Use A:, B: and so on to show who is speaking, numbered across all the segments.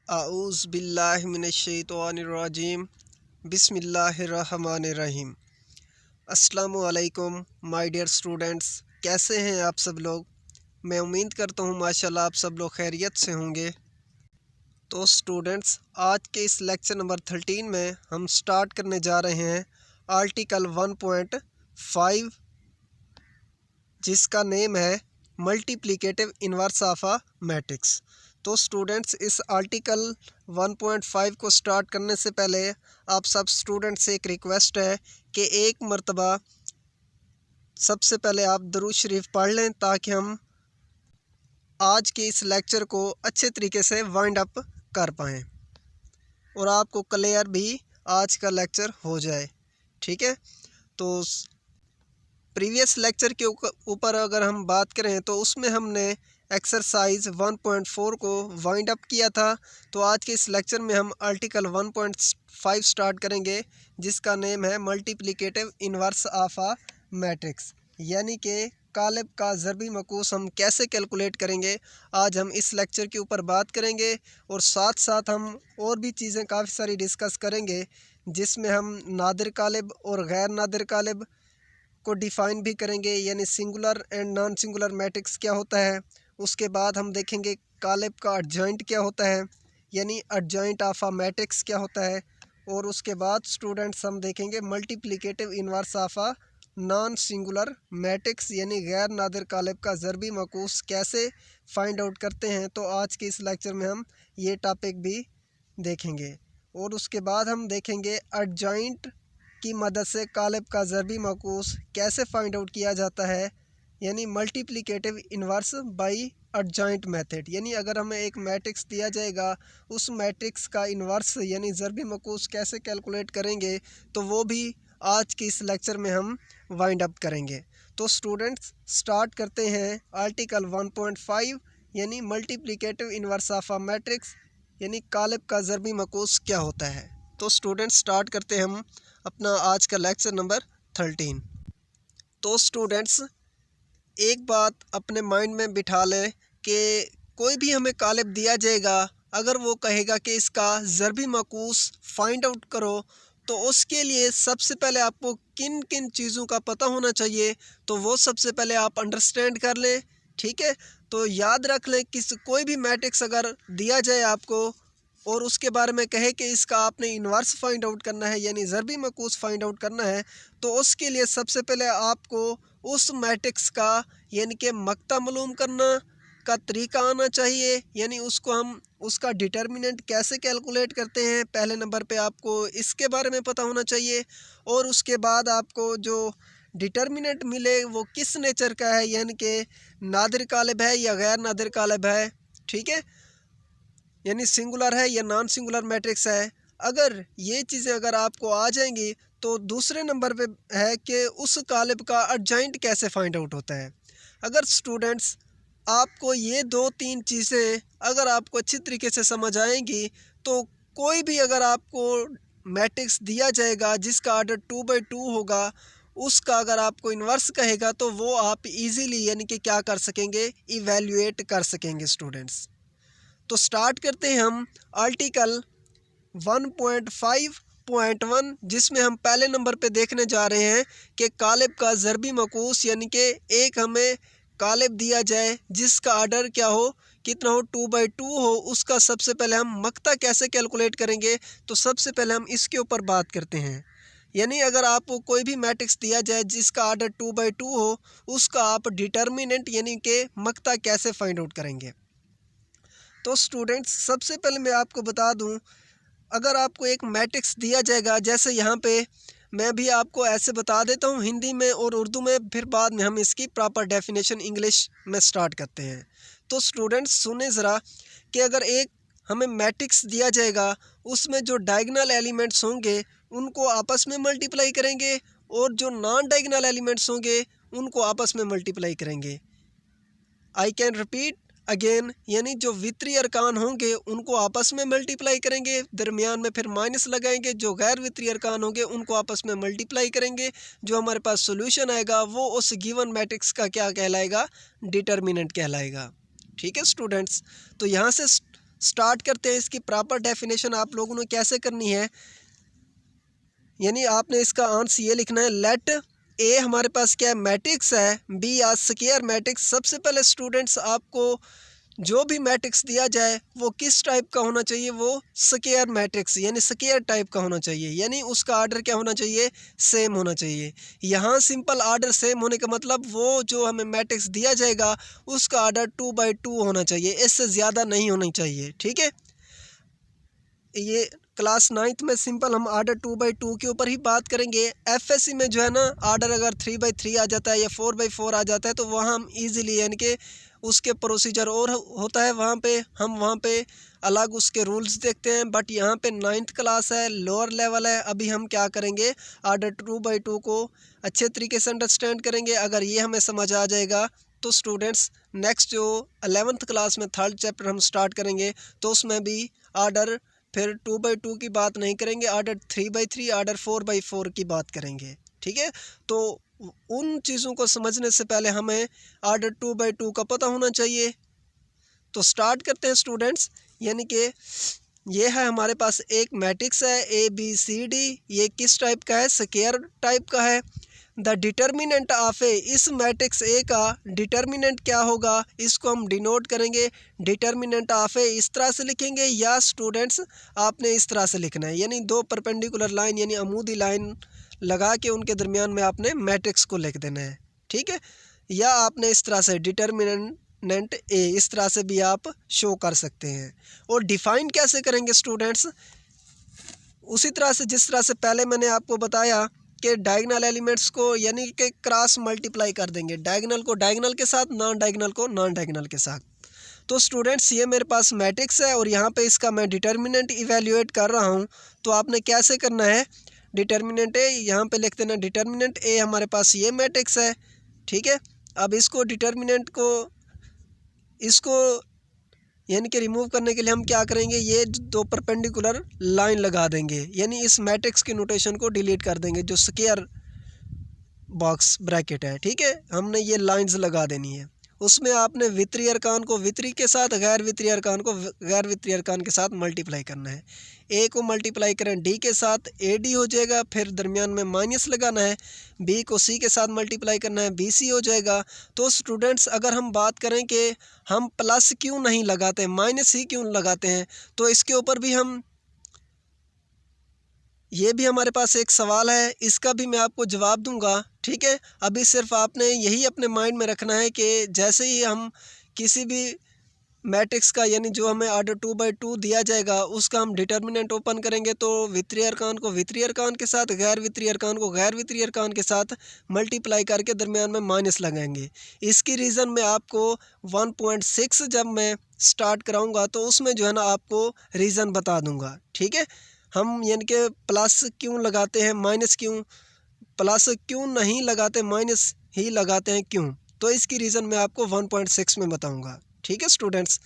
A: आऊज़ बिल्लाहि मिनश्शैतानिर्रजीम बिस्मिल्लाहिर्रहमानिर्रहीम। अस्सलामु अलैकुम माय डियर स्टूडेंट्स, कैसे हैं आप सब लोग। मैं उम्मीद करता हूँ माशाल्लाह आप सब लोग खैरियत से होंगे। तो स्टूडेंट्स, आज के इस लेक्चर नंबर 13 में हम स्टार्ट करने जा रहे हैं आर्टिकल 1.5, जिसका नेम है multiplicative inverse of a matrix. तो स्टूडेंट्स, इस आर्टिकल 1.5 को स्टार्ट करने से पहले आप सब स्टूडेंट्स से एक रिक्वेस्ट है कि एक मर्तबा सबसे पहले आप दरूद शरीफ पढ़ लें, ताकि हम आज के इस लेक्चर को अच्छे तरीके से वाइंड अप कर पाएँ और आपको क्लियर भी आज का लेक्चर हो जाए। ठीक है, तो प्रीवियस लेक्चर के ऊपर अगर हम बात करें तो उसमें हमने एक्सरसाइज 1.4 को वाइंड अप किया था। तो आज के इस लेक्चर में हम आर्टिकल 1.5 स्टार्ट करेंगे, जिसका नेम है multiplicative inverse of a matrix, यानी कि कालिब का ज़रबी मकूस हम कैसे कैलकुलेट करेंगे। आज हम इस लेक्चर के ऊपर बात करेंगे और साथ साथ हम और भी चीज़ें काफ़ी सारी डिस्कस करेंगे, जिसमें हम नादिर कालिब और गैर नादिर कालिब को डिफ़ाइन भी करेंगे, यानी singular and non singular matrix क्या होता है। उसके बाद हम देखेंगे कालिब का एडजॉइंट क्या होता है, यानी एडजॉइंट ऑफ अ मैट्रिक्स क्या होता है। और उसके बाद स्टूडेंट्स हम देखेंगे multiplicative inverse of a non singular matrix, यानी गैर नादिर कालिब का ज़रबी मकूस कैसे फाइंड आउट करते हैं। तो आज के इस लेक्चर में हम ये टॉपिक भी देखेंगे। और उसके बाद हम देखेंगे एडजॉइंट की मदद से कालिब का ज़रबी मकूस कैसे फाइंड आउट किया जाता है, यानी multiplicative inverse by adjoint method. यानी अगर हमें एक मैट्रिक्स दिया जाएगा, उस मैट्रिक्स का इन्वर्स यानी ज़रबी मकूस कैसे कैलकुलेट करेंगे, तो वो भी आज के इस लेक्चर में हम वाइंड अप करेंगे। तो स्टूडेंट्स, स्टार्ट करते हैं आर्टिकल 1.5, यानी multiplicative inverse of a matrix, यानी कालिब का ज़रबी मकूस क्या होता है। तो स्टूडेंट्स, स्टार्ट करते हैं हम अपना आज का लेक्चर नंबर 13। तो स्टूडेंट्स, एक बात अपने माइंड में बिठा लें कि कोई भी हमें कालिब दिया जाएगा, अगर वो कहेगा कि इसका ज़रबी मकूस फाइंड आउट करो, तो उसके लिए सबसे पहले आपको किन किन चीज़ों का पता होना चाहिए, तो वो सबसे पहले आप अंडरस्टैंड कर लें। ठीक है, तो याद रख लें कि कोई भी मैट्रिक्स अगर दिया जाए आपको और उसके बारे में कहे कि इसका आपने इन्वर्स फाइंड आउट करना है, यानी ज़रबी मकूस फाइंड आउट करना है, तो उसके लिए सबसे पहले आपको उस मैट्रिक्स का यानी कि मक्ता मालूम करना का तरीका आना चाहिए, यानी उसको हम उसका डिटर्मिनेंट कैसे कैलकुलेट करते हैं, पहले नंबर पे आपको इसके बारे में पता होना चाहिए। और उसके बाद आपको जो डिटर्मिनेंट मिले वो किस नेचर का है, यानी कि नादिर कालिब है या गैर नादिर कालिब है। ठीक है, यानी सिंगुलर है या नॉन सिंगुलर मैट्रिक्स है। अगर ये चीज़ें अगर आपको आ जाएंगी, तो दूसरे नंबर पे है कि उस कालिब का एडजॉइंट कैसे फाइंड आउट होता है। अगर स्टूडेंट्स आपको ये दो तीन चीज़ें अगर आपको अच्छी तरीके से समझ आएंगी, तो कोई भी अगर आपको मैट्रिक्स दिया जाएगा जिसका आर्डर 2/2 होगा, उसका अगर आपको इन्वर्स कहेगा, तो वो आप इजीली यानी कि क्या कर सकेंगे, इवेल्युएट कर सकेंगे स्टूडेंट्स। तो स्टार्ट करते हैं हम आर्टिकल 1.5.1, जिसमें हम पहले नंबर पे देखने जा रहे हैं कि कालिब का ज़रबी मकूस, यानी कि एक हमें कालिब दिया जाए जिसका आर्डर क्या हो, कितना हो, 2/2 हो, उसका सबसे पहले हम मक्ता कैसे कैलकुलेट करेंगे। तो सबसे पहले हम इसके ऊपर बात करते हैं। यानी अगर आपको कोई भी मैट्रिक्स दिया जाए जिसका आर्डर 2/2 हो, उसका आप डिटर्मिनेंट यानी कि मक्ता कैसे फाइंड आउट करेंगे। तो स्टूडेंट्स, सबसे पहले मैं आपको बता दूं, अगर आपको एक मैट्रिक्स दिया जाएगा, जैसे यहाँ पे मैं भी आपको ऐसे बता देता हूँ हिंदी में और उर्दू में, फिर बाद में हम इसकी प्रॉपर डेफिनेशन इंग्लिश में स्टार्ट करते हैं। तो स्टूडेंट्स सुने ज़रा कि अगर एक हमें मैट्रिक्स दिया जाएगा, उसमें जो डायगोनल एलिमेंट्स होंगे उनको आपस में मल्टीप्लाई करेंगे, और जो नॉन डायगोनल एलिमेंट्स होंगे उनको आपस में मल्टीप्लाई करेंगे। आई कैन रिपीट अगेन, यानी जो वित्रीय अरकान होंगे उनको आपस में मल्टीप्लाई करेंगे, दरमियान में फिर माइनस लगाएंगे, जो गैर वित्रीय अरकान होंगे उनको आपस में मल्टीप्लाई करेंगे। जो हमारे पास सॉल्यूशन आएगा वो उस गिवन मैट्रिक्स का क्या कहलाएगा, डिटर्मिनेंट कहलाएगा। ठीक है स्टूडेंट्स, तो यहाँ से स्टार्ट करते हैं। इसकी प्रॉपर डेफिनेशन आप लोगों ने कैसे करनी है, यानी आपने इसका आंसर ये लिखना है, लेट ए हमारे पास क्या है, मैट्रिक्स है, बी या स्क्वायर मैट्रिक्स। सबसे पहले स्टूडेंट्स आपको जो भी मैट्रिक्स दिया जाए वो किस टाइप का होना चाहिए, वो स्क्वायर मैट्रिक्स यानी स्क्वायर टाइप का होना चाहिए, यानी उसका आर्डर क्या होना चाहिए, सेम होना चाहिए। यहाँ सिंपल आर्डर सेम होने का मतलब वो जो हमें मैट्रिक्स दिया जाएगा उसका आर्डर 2/2 होना चाहिए, इससे ज़्यादा नहीं होनी चाहिए। ठीक है, ये क्लास 9th में सिंपल हम आर्डर 2/2 के ऊपर ही बात करेंगे। एफएससी में जो है ना, आर्डर अगर 3/3 आ जाता है या 4/4 आ जाता है तो वहाँ हम इजीली यानी कि उसके प्रोसीजर और होता है, वहाँ पे अलग उसके रूल्स देखते हैं। बट यहाँ पे 9th क्लास है, लोअर लेवल है, अभी हम क्या करेंगे, आर्डर 2/2 को अच्छे तरीके से अंडरस्टैंड करेंगे। अगर ये हमें समझ आ जाएगा तो स्टूडेंट्स नेक्स्ट जो 11th क्लास में 3rd चैप्टर हम स्टार्ट करेंगे तो उसमें भी आर्डर फिर 2/2 की बात नहीं करेंगे, आर्डर 3/3, आर्डर 4/4 की बात करेंगे। ठीक है, तो उन चीज़ों को समझने से पहले हमें आर्डर 2/2 का पता होना चाहिए। तो स्टार्ट करते हैं स्टूडेंट्स, यानी कि ये है हमारे पास एक मैट्रिक्स है ABCD। ये किस टाइप का है, स्क्वायर टाइप का है। द डिटर्मिनेंट ऑफ ए, इस मैट्रिक्स ए का डिटर्मिनेंट क्या होगा, इसको हम डिनोट करेंगे डिटर्मिनेंट ऑफ ए, इस तरह से लिखेंगे, या स्टूडेंट्स आपने इस तरह से लिखना है, यानी दो परपेंडिकुलर लाइन यानी अमूदी लाइन लगा के उनके दरमियान में आपने मैट्रिक्स को लिख देना है। ठीक है, या आपने इस तरह से डिटर्मिनेंट ए, इस तरह से भी आप शो कर सकते हैं। और डिफाइन कैसे करेंगे स्टूडेंट्स, उसी तरह से जिस तरह से पहले मैंने आपको बताया कि डायगोनल एलिमेंट्स को यानी कि क्रॉस मल्टीप्लाई कर देंगे, डायगोनल को डायगोनल के साथ, नॉन डायगोनल को नॉन डायगोनल के साथ। तो स्टूडेंट्स ये मेरे पास मैट्रिक्स है और यहाँ पे इसका मैं डिटर्मिनेंट इवेल्युएट कर रहा हूँ। तो आपने कैसे करना है, डिटर्मिनेंट ए यहाँ पे लिख देना, डिटर्मिनेंट ए हमारे पास ये मैट्रिक्स है। ठीक है, अब इसको डिटर्मिनेंट को इसको यानी कि रिमूव करने के लिए हम क्या करेंगे, ये दो परपेंडिकुलर लाइन लगा देंगे, यानी इस मैट्रिक्स की नोटेशन को डिलीट कर देंगे जो स्क्वायर बॉक्स ब्रैकेट है। ठीक है, हमने ये लाइंस लगा देनी है। उसमें आपने वित्रीय अरकान को वित्रीय के साथ, गैर वित्रीय अरकान को गैर वित्रीय अरकान के साथ मल्टीप्लाई करना है। ए को मल्टीप्लाई करें डी के साथ, AD हो जाएगा, फिर दरमियान में माइनस लगाना है। बी को सी के साथ मल्टीप्लाई करना है, BC हो जाएगा। तो स्टूडेंट्स अगर हम बात करें कि हम प्लस क्यों नहीं लगाते, माइनस ही क्यों लगाते हैं, तो इसके ऊपर भी हम, ये भी हमारे पास एक सवाल है, इसका भी मैं आपको जवाब दूंगा। ठीक है, अभी सिर्फ आपने यही अपने माइंड में रखना है कि जैसे ही हम किसी भी मैट्रिक्स का यानी जो हमें आर्डर 2/2 दिया जाएगा उसका हम डिटर्मिनेंट ओपन करेंगे तो वित्रीय अरकान को वित्रीय अरकान के साथ, गैर वित्रीय अरकान को गैर वित्रीय अरकान के साथ मल्टीप्लाई करके दरमियान में माइनस लगाएंगे। इसकी रीज़न मैं आपको 1.6 जब मैं स्टार्ट कराऊंगा तो उसमें जो है ना आपको रीज़न बता दूंगा। ठीक है, हम यानी कि प्लस क्यों लगाते हैं, माइनस क्यों, प्लस क्यों नहीं लगाते, माइनस ही लगाते हैं क्यों, तो इसकी रीज़न मैं आपको 1.6 में बताऊंगा। ठीक है स्टूडेंट्स,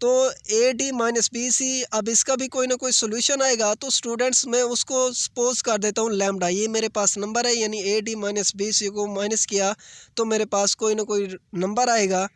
A: तो AD माइनस BC, अब इसका भी कोई ना कोई सोल्यूशन आएगा। तो स्टूडेंट्स मैं उसको सपोज कर देता हूँ लैम्डा, ये मेरे पास नंबर है, यानी AD माइनस BC को माइनस किया तो मेरे पास कोई ना कोई नंबर आएगा।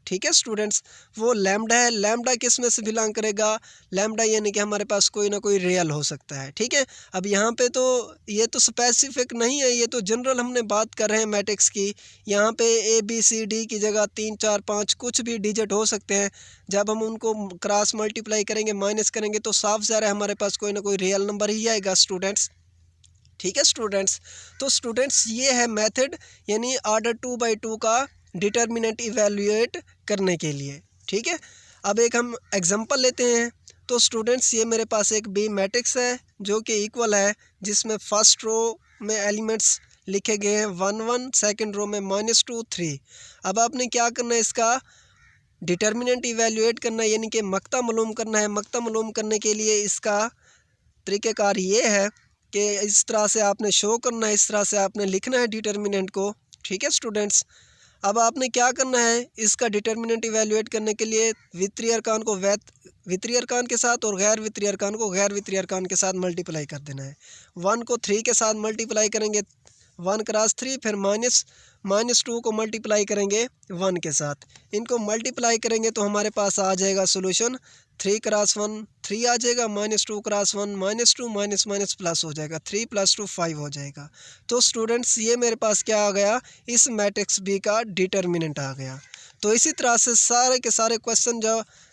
A: ठीक है स्टूडेंट्स, वो लैम्डा है, लैम्डा किस में से बिलोंग करेगा, लैम्डा यानी कि हमारे पास कोई ना कोई रियल हो सकता है। ठीक है, अब यहाँ पे तो ये तो स्पेसिफिक नहीं है, ये तो जनरल हमने बात कर रहे हैं मैट्रिक्स की। यहाँ पे ABCD की जगह 3 4 5 कुछ भी डिजिट हो सकते हैं। जब हम उनको क्रॉस मल्टीप्लाई करेंगे, माइनस करेंगे तो साफ ज़ाहिर है हमारे पास कोई ना कोई रियल नंबर ही आएगा स्टूडेंट्स। ठीक है स्टूडेंट्स, तो स्टूडेंट्स ये है मेथड, यानी आर्डर 2/2 का डिटर्मिनेंट इवेल्युएट करने के लिए। ठीक है, अब एक हम एग्जांपल लेते हैं। तो स्टूडेंट्स ये मेरे पास एक बी मैट्रिक्स है जो कि इक्वल है, जिसमें फर्स्ट रो में एलिमेंट्स लिखे गए हैं 1 1, सेकंड रो में -2 3। अब आपने क्या करना है, इसका डिटर्मिनेंट इवेल्युएट करना है, यानी कि मक्ता मालूम करना है। मक्ता मालूम करने के लिए इसका तरीक़ेकार ये है कि इस तरह से आपने शो करना है, इस तरह से आपने लिखना है डिटर्मिनेंट को। ठीक है स्टूडेंट्स, अब आपने क्या करना है, इसका डिटर्मिनेंट इवेल्युएट करने के लिए वित्रीय अरकान को वित्रीय अरकान के साथ और गैर वित्रीय अरकान को गैर वित्रीय अरकान के साथ मल्टीप्लाई कर देना है। 1 को 3 के साथ मल्टीप्लाई करेंगे 1 × 3, फिर -2 को मल्टीप्लाई करेंगे 1 के साथ। इनको मल्टीप्लाई करेंगे तो हमारे पास आ जाएगा सॉल्यूशन 3 × 1 3 आ जाएगा, -2 × 1 -2, माइनस प्लस हो जाएगा, 3 + 2 5 हो जाएगा। तो स्टूडेंट्स ये मेरे पास क्या आ गया, इस मैट्रिक्स बी का डिटर्मिनेंट आ गया। तो इसी तरह से सारे के सारे क्वेश्चन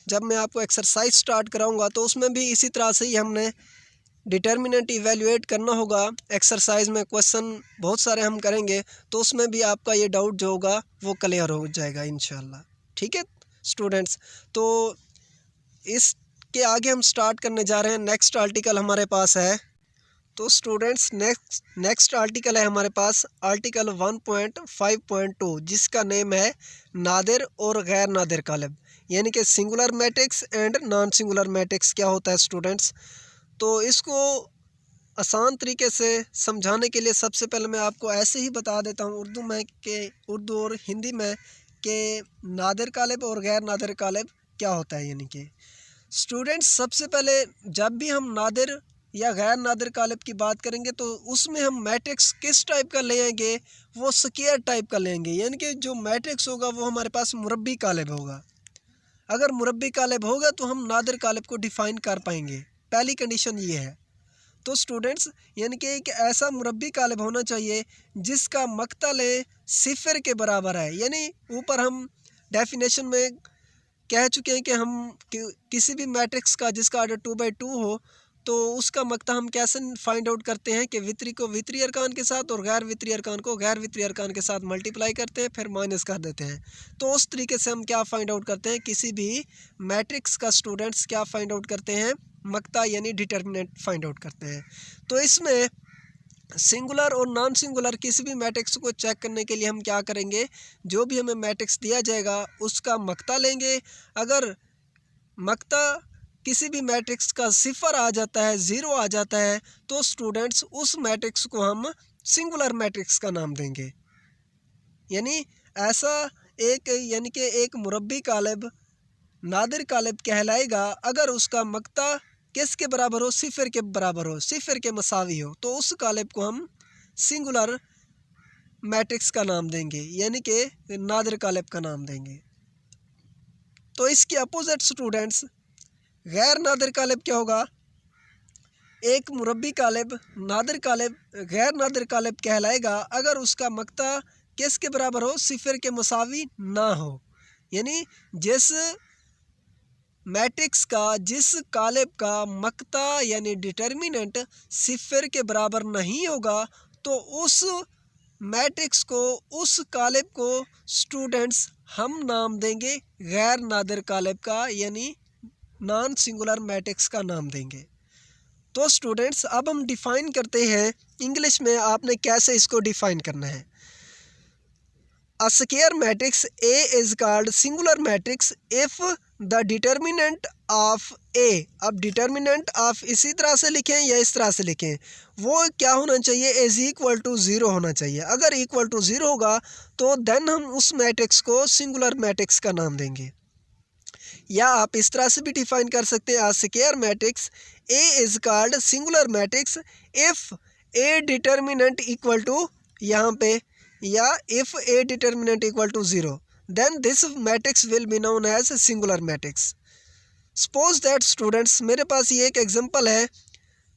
A: जब मैं आपको एक्सरसाइज स्टार्ट कराऊंगा तो उसमें भी इसी तरह से ही हमने डिटर्मिनेंट इवेल्युएट करना होगा। एक्सरसाइज में क्वेश्चन बहुत सारे हम करेंगे तो उसमें भी आपका ये डाउट जो होगा वो क्लियर हो जाएगा इंशाल्लाह। ठीक है स्टूडेंट्स, तो इसके आगे हम स्टार्ट करने जा रहे हैं। नेक्स्ट आर्टिकल हमारे पास है, तो स्टूडेंट्स नेक्स्ट आर्टिकल है हमारे पास आर्टिकल 1.5.2, जिसका नेम है नादिर और गैर नादिर कालिब, यानी कि singular matrix and non singular matrix क्या होता है स्टूडेंट्स। तो इसको आसान तरीके से समझाने के लिए सबसे पहले मैं आपको ऐसे ही बता देता हूँ उर्दू और हिंदी में कि नादिर कालिब और गैर नादिर कालिब क्या होता है। यानी कि स्टूडेंट्स सबसे पहले जब भी हम नादिर या गैर नादिर कालिब की बात करेंगे तो उसमें हम मैट्रिक्स किस टाइप का लेंगे, वो स्क्वायर टाइप का लेंगे। यानी कि जो मैट्रिक्स होगा वो हमारे पास मुरब्बी कालिब होगा। अगर मुरब्बी कालिब होगा तो हम नादिर कालिब को डिफ़ाइन कर पाएंगे, पहली कंडीशन ये है। तो स्टूडेंट्स यानी कि एक ऐसा मुरब्बी कालिब होना चाहिए जिसका मक्तल सिफर के बराबर है। यानी ऊपर हम डेफिनेशन में कह चुके हैं कि हम किसी भी मैट्रिक्स का जिसका आर्डर 2/2 हो तो उसका मक्ता हम कैसे फाइंड आउट करते हैं कि वितरी को वितरी अरकान के साथ और गैर वितरी अरकान को गैर वितरी अरकान के साथ मल्टीप्लाई करते हैं, फिर माइनस कर देते हैं। तो उस तरीके से हम क्या फाइंड आउट करते हैं, किसी भी मैट्रिक्स का स्टूडेंट्स क्या फाइंड आउट करते हैं, मक्ता यानी डिटर्मिनेंट फाइंड आउट करते हैं। तो इसमें सिंगुलर और नॉन सिंगुलर किसी भी मैट्रिक्स को चेक करने के लिए हम क्या करेंगे, जो भी हमें मैट्रिक्स दिया जाएगा उसका मक्ता लेंगे। अगर मक्ता किसी भी मैट्रिक्स का सिफर आ जाता है, ज़ीरो आ जाता है, तो स्टूडेंट्स उस मैट्रिक्स को हम सिंगुलर मैट्रिक्स का नाम देंगे। यानी ऐसा यानी कि एक मुरब्बी कालिब नादिर कालिब कहलाएगा अगर उसका मक्ता किसके बराबर हो, सिफर के बराबर हो, सिफर के मसावी हो, तो उस कालिब को हम सिंगुलर मैट्रिक्स का नाम देंगे, यानी कि नादिर कालिब का नाम देंगे। तो इसके अपोजिट स्टूडेंट्स गैर नादिर कालिब क्या होगा, एक मुरब्बी कालिब गैर नादिर कालिब कहलाएगा अगर उसका मक्ता किसके बराबर हो, सिफर के मसावी ना हो। यानी जिस मैट्रिक्स का जिस कालिब का मक्ता यानी डिटर्मिनेंट सिफर के बराबर नहीं होगा तो उस मैट्रिक्स को, उस कालिब को स्टूडेंट्स हम नाम देंगे गैर नादिर कालिब का, यानी नॉन सिंगुलर मैट्रिक्स का नाम देंगे। तो स्टूडेंट्स अब हम डिफ़ाइन करते हैं इंग्लिश में, आपने कैसे इसको डिफ़ाइन करना है। A square matrix A is called singular matrix if the determinant of A, अब डिटर्मिनेंट ऑफ इसी तरह से लिखें या इस तरह से लिखें, वो क्या होना चाहिए, इज इक्वल टू 0 होना चाहिए। अगर इक्वल टू 0 होगा तो देन हम उस मैट्रिक्स को सिंगुलर मैट्रिक्स का नाम देंगे। या आप इस तरह से भी डिफाइन कर सकते हैं, square matrix A is called singular matrix if A determinant equal to, यहाँ पे, या if A determinant equal to 0 then this matrix will be known as singular matrix. Suppose that students मेरे पास ये एक एग्जांपल है,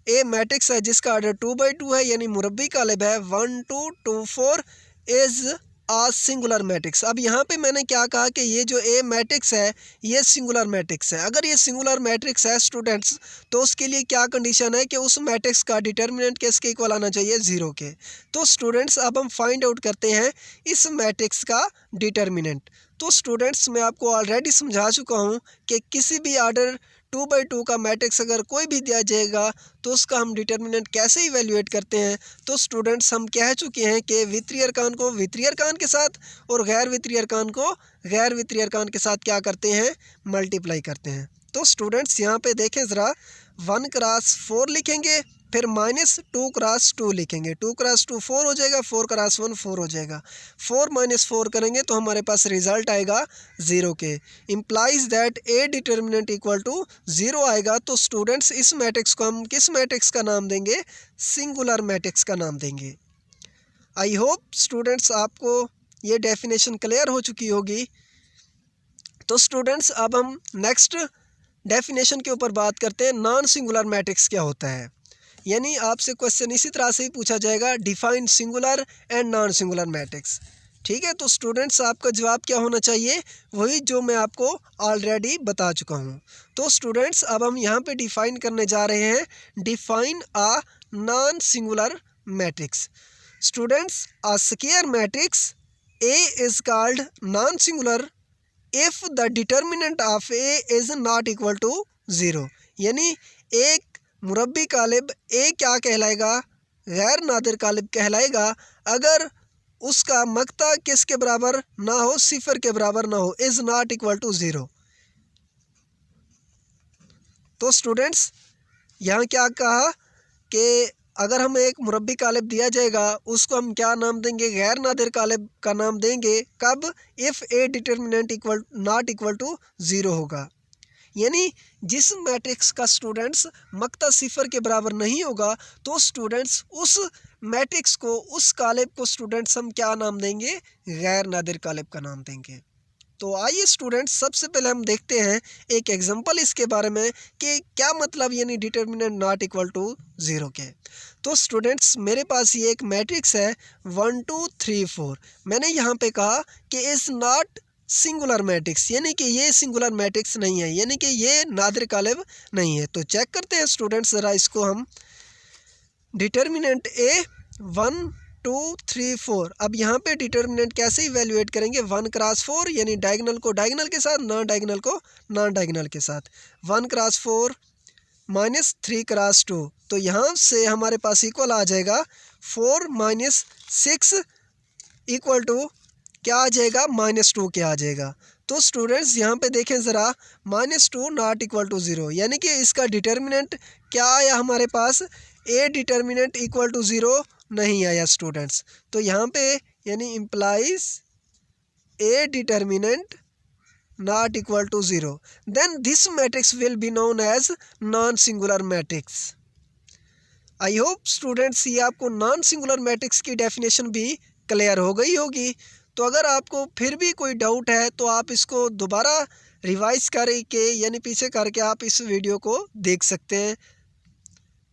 A: ए मैट्रिक्स है जिसका आर्डर 2/2 है, यानी मुरब्बी कालिब है 1 2 2 4 इज आ सिंगुलर मैट्रिक्स। अब यहाँ पे मैंने क्या कहा कि ये जो ए मैट्रिक्स है ये सिंगुलर मैट्रिक्स है। अगर ये सिंगुलर मैट्रिक्स है स्टूडेंट्स तो उसके लिए क्या कंडीशन है कि उस मैट्रिक्स का डिटर्मिनेंट किसके इक्वल आना चाहिए, 0 के। तो स्टूडेंट्स अब हम फाइंड आउट करते हैं इस मैट्रिक्स का डिटर्मिनेंट। तो स्टूडेंट्स मैं आपको ऑलरेडी समझा चुका हूँ कि किसी भी आर्डर 2/2 का मैट्रिक्स अगर कोई भी दिया जाएगा तो उसका हम डिटर्मिनेंट कैसे इवेल्युएट करते हैं। तो स्टूडेंट्स हम कह चुके हैं कि वितरी अरकान को वितरी अरकान के साथ और गैर वितरी अरकान को गैर वितरी अरकान के साथ क्या करते हैं, मल्टीप्लाई करते हैं। तो स्टूडेंट्स यहाँ पे देखें ज़रा, 1 × 4 लिखेंगे, फिर -2 × 2 लिखेंगे, 2 × 2 4 हो जाएगा, 4 × 1 4 हो जाएगा, 4 - 4 करेंगे तो हमारे पास रिजल्ट आएगा 0 के। Implies that A determinant equal to 0 आएगा। तो स्टूडेंट्स इस मैट्रिक्स को हम किस मैट्रिक्स का नाम देंगे, सिंगुलर मैट्रिक्स का नाम देंगे। आई होप स्टूडेंट्स आपको ये डेफिनेशन क्लियर हो चुकी होगी। तो स्टूडेंट्स अब हम नेक्स्ट डेफिनेशन के ऊपर बात करते हैं, नॉन सिंगुलर मैट्रिक्स क्या होता है। यानी आपसे क्वेश्चन इसी तरह से ही पूछा जाएगा, define singular and non singular matrix. ठीक है, तो स्टूडेंट्स आपका जवाब क्या होना चाहिए, वही जो मैं आपको ऑलरेडी बता चुका हूँ। तो स्टूडेंट्स अब हम यहाँ पे डिफाइन करने जा रहे हैं, define a non singular matrix. Students, a square matrix A is called non singular if the determinant of A is not equal to 0। यानी एक मुरब्बी कालिब ए क्या कहलाएगा, गैर नादिर कालिब कहलाएगा अगर उसका मक्ता किसके बराबर ना हो, सिफर के बराबर ना हो, इज नॉट इक्वल टू 0। तो स्टूडेंट्स यहाँ क्या कहा कि अगर हमें एक मुरब्बी कालिब दिया जाएगा, उसको हम क्या नाम देंगे, गैर नादिर कालिब का नाम देंगे। कब, if A determinant equal not equal to 0 होगा। यानी जिस मैट्रिक्स का स्टूडेंट्स मक्ता सिफर के बराबर नहीं होगा, तो स्टूडेंट्स उस मैट्रिक्स को, उस कालिब को स्टूडेंट्स हम क्या नाम देंगे, गैर नादिर कालिब का नाम देंगे। तो आइए स्टूडेंट्स सबसे पहले हम देखते हैं एक एग्जांपल इसके बारे में कि क्या मतलब यानी डिटर्मिनेंट नॉट इक्वल टू 0 के। तो स्टूडेंट्स मेरे पास ये एक मैट्रिक्स है 1 2 3 4। मैंने यहाँ पे कहा कि इज़ नॉट सिंगुलर मैट्रिक्स, यानी कि ये सिंगुलर मैट्रिक्स नहीं है, यानी कि ये नादिर कालिब नहीं है। तो चेक करते हैं स्टूडेंट्स ज़रा इसको हम, डिटर्मिनेंट ए 1 2 3 4। अब यहाँ पे डिटर्मिनेंट कैसे इवेल्युएट करेंगे, 1 क्रॉस 4 यानी डायगोनल को डायगोनल के साथ, नॉन डायगोनल को नॉन डायगोनल के साथ। 1 क्रॉस 4 माइनस 3 क्रॉस 2, तो यहाँ से हमारे पास इक्वल आ जाएगा 4 माइनस 6 इक्वल टू क्या आ जाएगा, -2 क्या आ जाएगा। तो स्टूडेंट्स यहाँ पे देखें ज़रा, -2 नॉट इक्वल टू 0, यानी कि इसका डिटर्मिनेंट क्या आया हमारे पास, ए डिटर्मिनेंट इक्वल टू 0 नहीं आया स्टूडेंट्स। तो यहाँ पे यानी implies A determinant not equal to 0, then this matrix will be known as non singular matrix. I hope students ये आपको नॉन सिंगुलर मैट्रिक्स की डेफिनेशन भी क्लियर हो गई होगी। तो अगर आपको फिर भी कोई डाउट है तो आप इसको दोबारा रिवाइज करके यानी पीछे करके आप इस वीडियो को देख सकते हैं।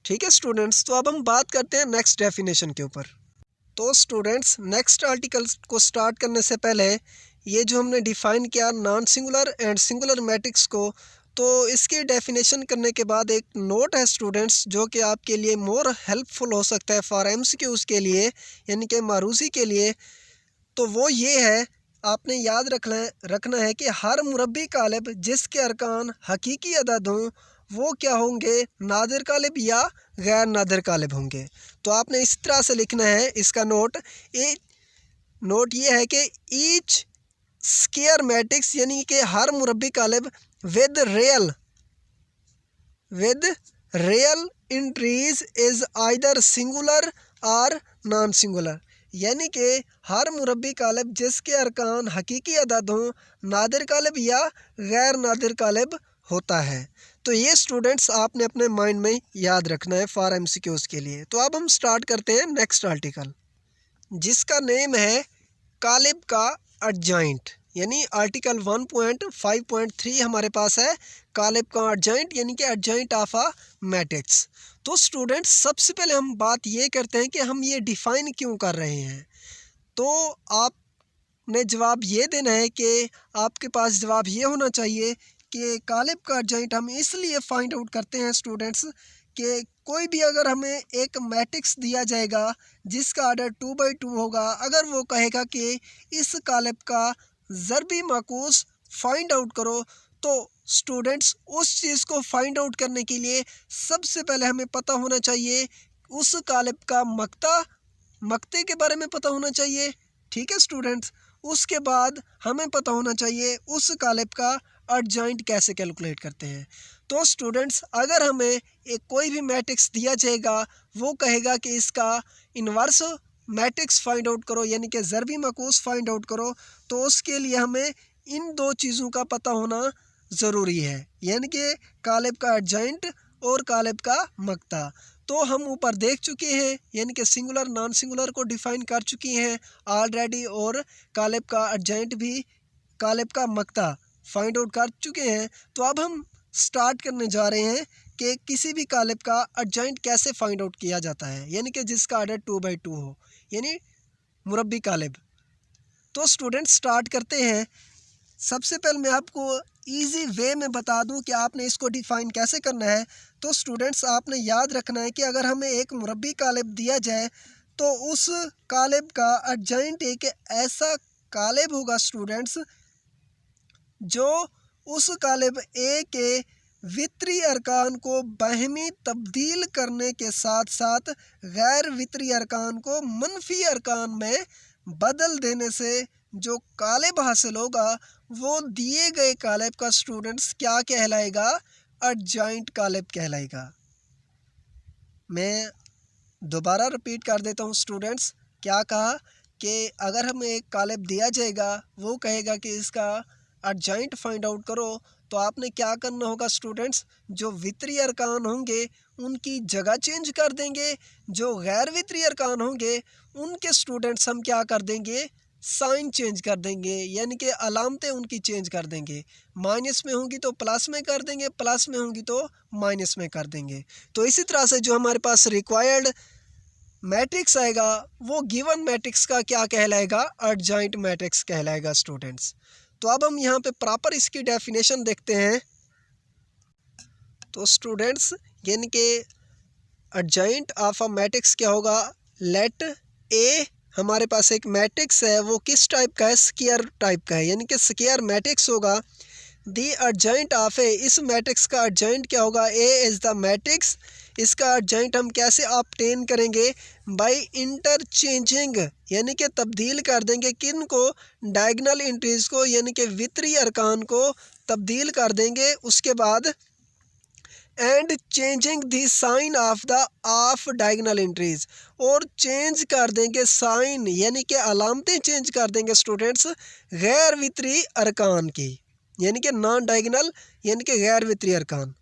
A: ठीक है स्टूडेंट्स, तो अब हम बात करते हैं नेक्स्ट डेफिनेशन के ऊपर। तो स्टूडेंट्स नेक्स्ट आर्टिकल को स्टार्ट करने से पहले ये जो हमने डिफ़ाइन किया non singular and singular matrix को, तो इसकी डेफिनेशन करने के बाद एक नोट है स्टूडेंट्स जो कि आपके लिए मोर हेल्पफुल हो सकता है फॉर एमसीक्यूज़ के लिए, यानी कि मारूसी के लिए। तो वो ये है, आपने याद रखना है कि हर मुरब्बी कालिब जिसके अरकान हकीकी अदद हों वो क्या होंगे, नादिर कालिब या गैर नादिर कालिब होंगे। तो आपने इस तरह से लिखना है इसका नोट। ये है कि ईच स्क्वायर मैट्रिक्स यानी कि हर मुरब्बी कालिब with real entries is either singular और नॉन सिंगुलर, यानी कि हर मुरब्बी कालिब जिसके अरकान हकीकी अदद हों, नादिर कालिब या गैर नादिर कालिब होता है। तो ये स्टूडेंट्स आपने अपने माइंड में याद रखना है फॉर एमसीक्यूज़ के लिए। तो अब हम स्टार्ट करते हैं नेक्स्ट आर्टिकल, जिसका नेम है कालिब का एडजॉइंट, यानी आर्टिकल 1.5.3 हमारे पास है, कालिब का एडजॉइंट यानी कि एडजॉइंट ऑफ अ मैट्रिक्स। तो स्टूडेंट्स सबसे पहले हम बात ये करते हैं कि हम ये डिफ़ाइन क्यों कर रहे हैं। तो आपने जवाब ये देना है कि आपके पास जवाब ये होना चाहिए कि कालिब का एडजॉइंट हम इसलिए फाइंड आउट करते हैं स्टूडेंट्स कि कोई भी अगर हमें एक मैट्रिक्स दिया जाएगा जिसका आर्डर 2/2 होगा, अगर वो कहेगा कि इस कालिब का ज़रबी माकूस फाइंड आउट करो, तो स्टूडेंट्स उस चीज़ को फाइंड आउट करने के लिए सबसे पहले हमें पता होना चाहिए उस कालिब का मक्ते के बारे में पता होना चाहिए। ठीक है स्टूडेंट्स, उसके बाद हमें पता होना चाहिए उस कालिब का एडजॉइंट कैसे कैलकुलेट करते हैं। तो स्टूडेंट्स अगर हमें एक कोई भी मैट्रिक्स दिया जाएगा, वो कहेगा कि इसका इन्वर्स मैट्रिक्स फाइंड आउट करो यानी कि ज़रबी माकूस फाइंड आउट करो, तो उसके लिए हमें इन दो चीज़ों का पता होना ज़रूरी है, यानी कि कालिब का एडजॉइंट और कालिब का मक्ता। तो हम ऊपर देख चुके हैं, यानी कि सिंगुलर नॉन सिंगुलर को डिफाइन कर चुकी हैं ऑलरेडी, और कालेब का एडजॉइंट भी, कालेब का मक्ता फाइंड आउट कर चुके हैं। तो अब हम स्टार्ट करने जा रहे हैं कि किसी भी कालेब का एडजॉइंट कैसे फाइंड आउट किया जाता है, यानी कि जिसका आर्डर 2/2 हो, यानी मुरब्बी कालेब। तो स्टूडेंट्स स्टार्ट करते हैं। सबसे पहले मैं आपको इजी वे में बता दूं कि आपने इसको डिफ़ाइन कैसे करना है। तो स्टूडेंट्स आपने याद रखना है कि अगर हमें एक मुरब्बी कालेब दिया जाए तो उस कालेब का एडजॉइंट एक ऐसा कालेब होगा स्टूडेंट्स जो उस कालेब ए के वित्री अरकान को बाहमी तब्दील करने के साथ साथ गैर वित्री अरकान को मनफी अरकान में बदल देने से जो कालेब हासिल होगा वो दिए गए कालेब का स्टूडेंट्स क्या कहलाएगा, एडजॉइंट कालेब कहलाएगा। मैं दोबारा रिपीट कर देता हूँ स्टूडेंट्स, क्या कहा कि अगर हमें एक कालेब दिया जाएगा, वो कहेगा कि इसका एडजॉइंट फाइंड आउट करो, तो आपने क्या करना होगा स्टूडेंट्स, जो वित्री अरकान होंगे उनकी जगह चेंज कर देंगे, जो गैर वित्री अरकान होंगे उनके स्टूडेंट्स हम क्या कर देंगे, साइन चेंज कर देंगे, यानी कि अलामतें उनकी चेंज कर देंगे। माइनस में होंगी तो प्लस में कर देंगे, प्लस में होंगी तो माइनस में कर देंगे। तो इसी तरह से जो हमारे पास रिक्वायर्ड मैट्रिक्स आएगा वो गिवन मैट्रिक्स का क्या कहलाएगा, एडजॉइंट मैट्रिक्स कहलाएगा स्टूडेंट्स। तो अब हम यहाँ पे प्रॉपर इसकी डेफिनेशन देखते हैं। तो स्टूडेंट्स यानी कि एडजॉइंट ऑफ अ मैट्रिक्स क्या होगा, लेट ए, हमारे पास एक मैट्रिक्स है, वो किस टाइप का है, स्क्वायर टाइप का है, यानी कि स्क्वायर मैट्रिक्स होगा। दी एडजॉइंट ऑफ ए, इस मैट्रिक्स का एडजॉइंट क्या होगा, ए इज़ द मैट्रिक्स। इसका एडजॉइंट हम कैसे ऑब्टेन करेंगे, बाय इंटरचेंजिंग, यानी कि तब्दील कर देंगे किन को, डायगोनल एंट्रीज को, यानी कि वित्री अरकान को तब्दील कर देंगे। उसके बाद and changing the sign of the off diagonal entries, और चेंज कर देंगे साइन, यानी कि अलामतें चेंज कर देंगे स्टूडेंट्स गैर वित्री अरकान की, यानी कि नॉन डायगोनल, यानी कि गैर वित्री अरकान,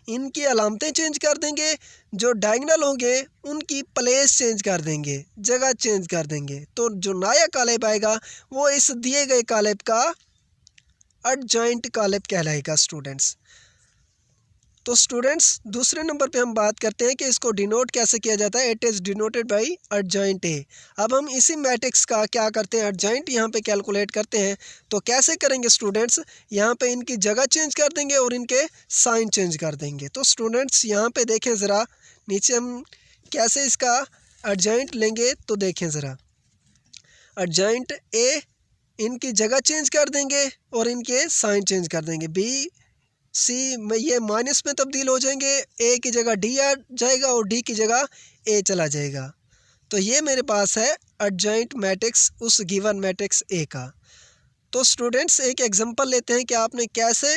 A: इनकी अलामतें चेंज कर देंगे। जो डायगोनल होंगे उनकी प्लेस चेंज कर देंगे, जगह चेंज कर देंगे। तो जो नया कालेब आएगा वो इस दिए गए कालेब का एडजॉइंट कालेब कहलाएगा स्टूडेंट्स। तो स्टूडेंट्स दूसरे नंबर पे हम बात करते हैं कि इसको डिनोट कैसे किया जाता है, it is denoted by adjoint A. अब हम इसी मैट्रिक्स का क्या करते हैं, एडजॉइंट यहाँ पे कैलकुलेट करते हैं। तो कैसे करेंगे स्टूडेंट्स, यहाँ पे इनकी जगह चेंज कर देंगे और इनके साइन चेंज कर देंगे। तो स्टूडेंट्स यहाँ पे देखें ज़रा, नीचे हम कैसे इसका एडजॉइंट लेंगे, तो देखें ज़रा, एडजॉइंट ए, इनकी जगह चेंज कर देंगे और इनके साइन चेंज कर देंगे। बी सी में ये माइनस में तब्दील हो जाएंगे, ए की जगह डी आ जाएगा और डी की जगह ए चला जाएगा। तो ये मेरे पास है एडजॉइंट मैट्रिक्स उस गिवन मैट्रिक्स ए का। तो स्टूडेंट्स एक एग्जांपल लेते हैं कि आपने कैसे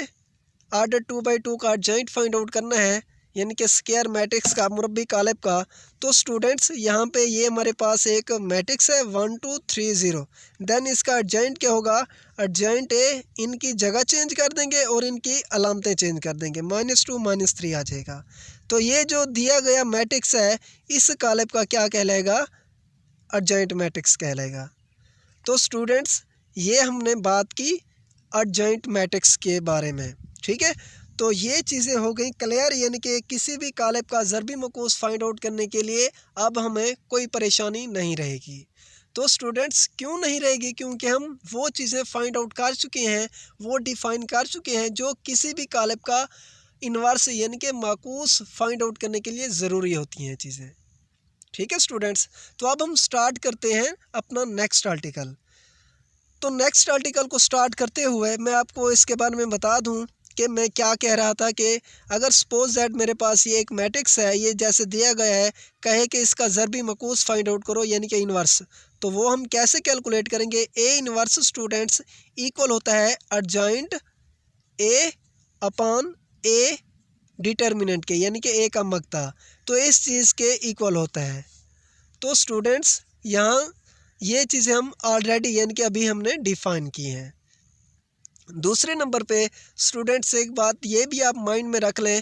A: आर्डर 2/2 का एडजॉइंट फाइंड आउट करना है, यानी कि स्क्वायर मैट्रिक्स का, मुरब्बी कालेब का। तो स्टूडेंट्स यहाँ पे ये हमारे पास एक मैट्रिक्स है 1 2 3 0। देन इसका एडजॉइंट क्या होगा, एडजॉइंट ए, इनकी जगह चेंज कर देंगे और इनकी अलामतें चेंज कर देंगे, -2 -3 आ जाएगा। तो ये जो दिया गया मैट्रिक्स है इस कालेब का क्या कहलाएगा, एडजॉइंट मैट्रिक्स कहलाएगा। तो स्टूडेंट्स ये हमने बात की एडजॉइंट मैट्रिक्स के बारे में, ठीक है। तो ये चीज़ें हो गई क्लियर, यानी कि किसी भी कालेब का ज़रबी मकूस फाइंड आउट करने के लिए अब हमें कोई परेशानी नहीं रहेगी। तो स्टूडेंट्स क्यों नहीं रहेगी, क्योंकि हम वो चीज़ें फाइंड आउट कर चुके हैं, वो डिफ़ाइन कर चुके हैं जो किसी भी कालेब का इन्वर्स यानी कि माकूस फाइंड आउट करने के लिए ज़रूरी होती हैं चीज़ें, ठीक है स्टूडेंट्स। तो अब हम स्टार्ट करते हैं अपना नेक्स्ट आर्टिकल। तो नेक्स्ट आर्टिकल को स्टार्ट करते हुए मैं आपको इसके बारे में बता दूं कि मैं क्या कह रहा था कि अगर सपोज दैट मेरे पास ये एक मैट्रिक्स है, ये जैसे दिया गया है, कहे कि इसका ज़रबी मकूस फाइंड आउट करो यानी कि इन्वर्स, तो वो हम कैसे कैलकुलेट करेंगे। ए इन्वर्स स्टूडेंट्स इक्वल होता है adjoint A upon A determinant के, यानी कि ए का मकता, तो इस चीज़ के इक्वल होता है। तो स्टूडेंट्स यहाँ ये चीज़ें हम ऑलरेडी यानी कि अभी हमने डिफ़ाइन की हैं। दूसरे नंबर पे स्टूडेंट्स एक बात ये भी आप माइंड में रख लें,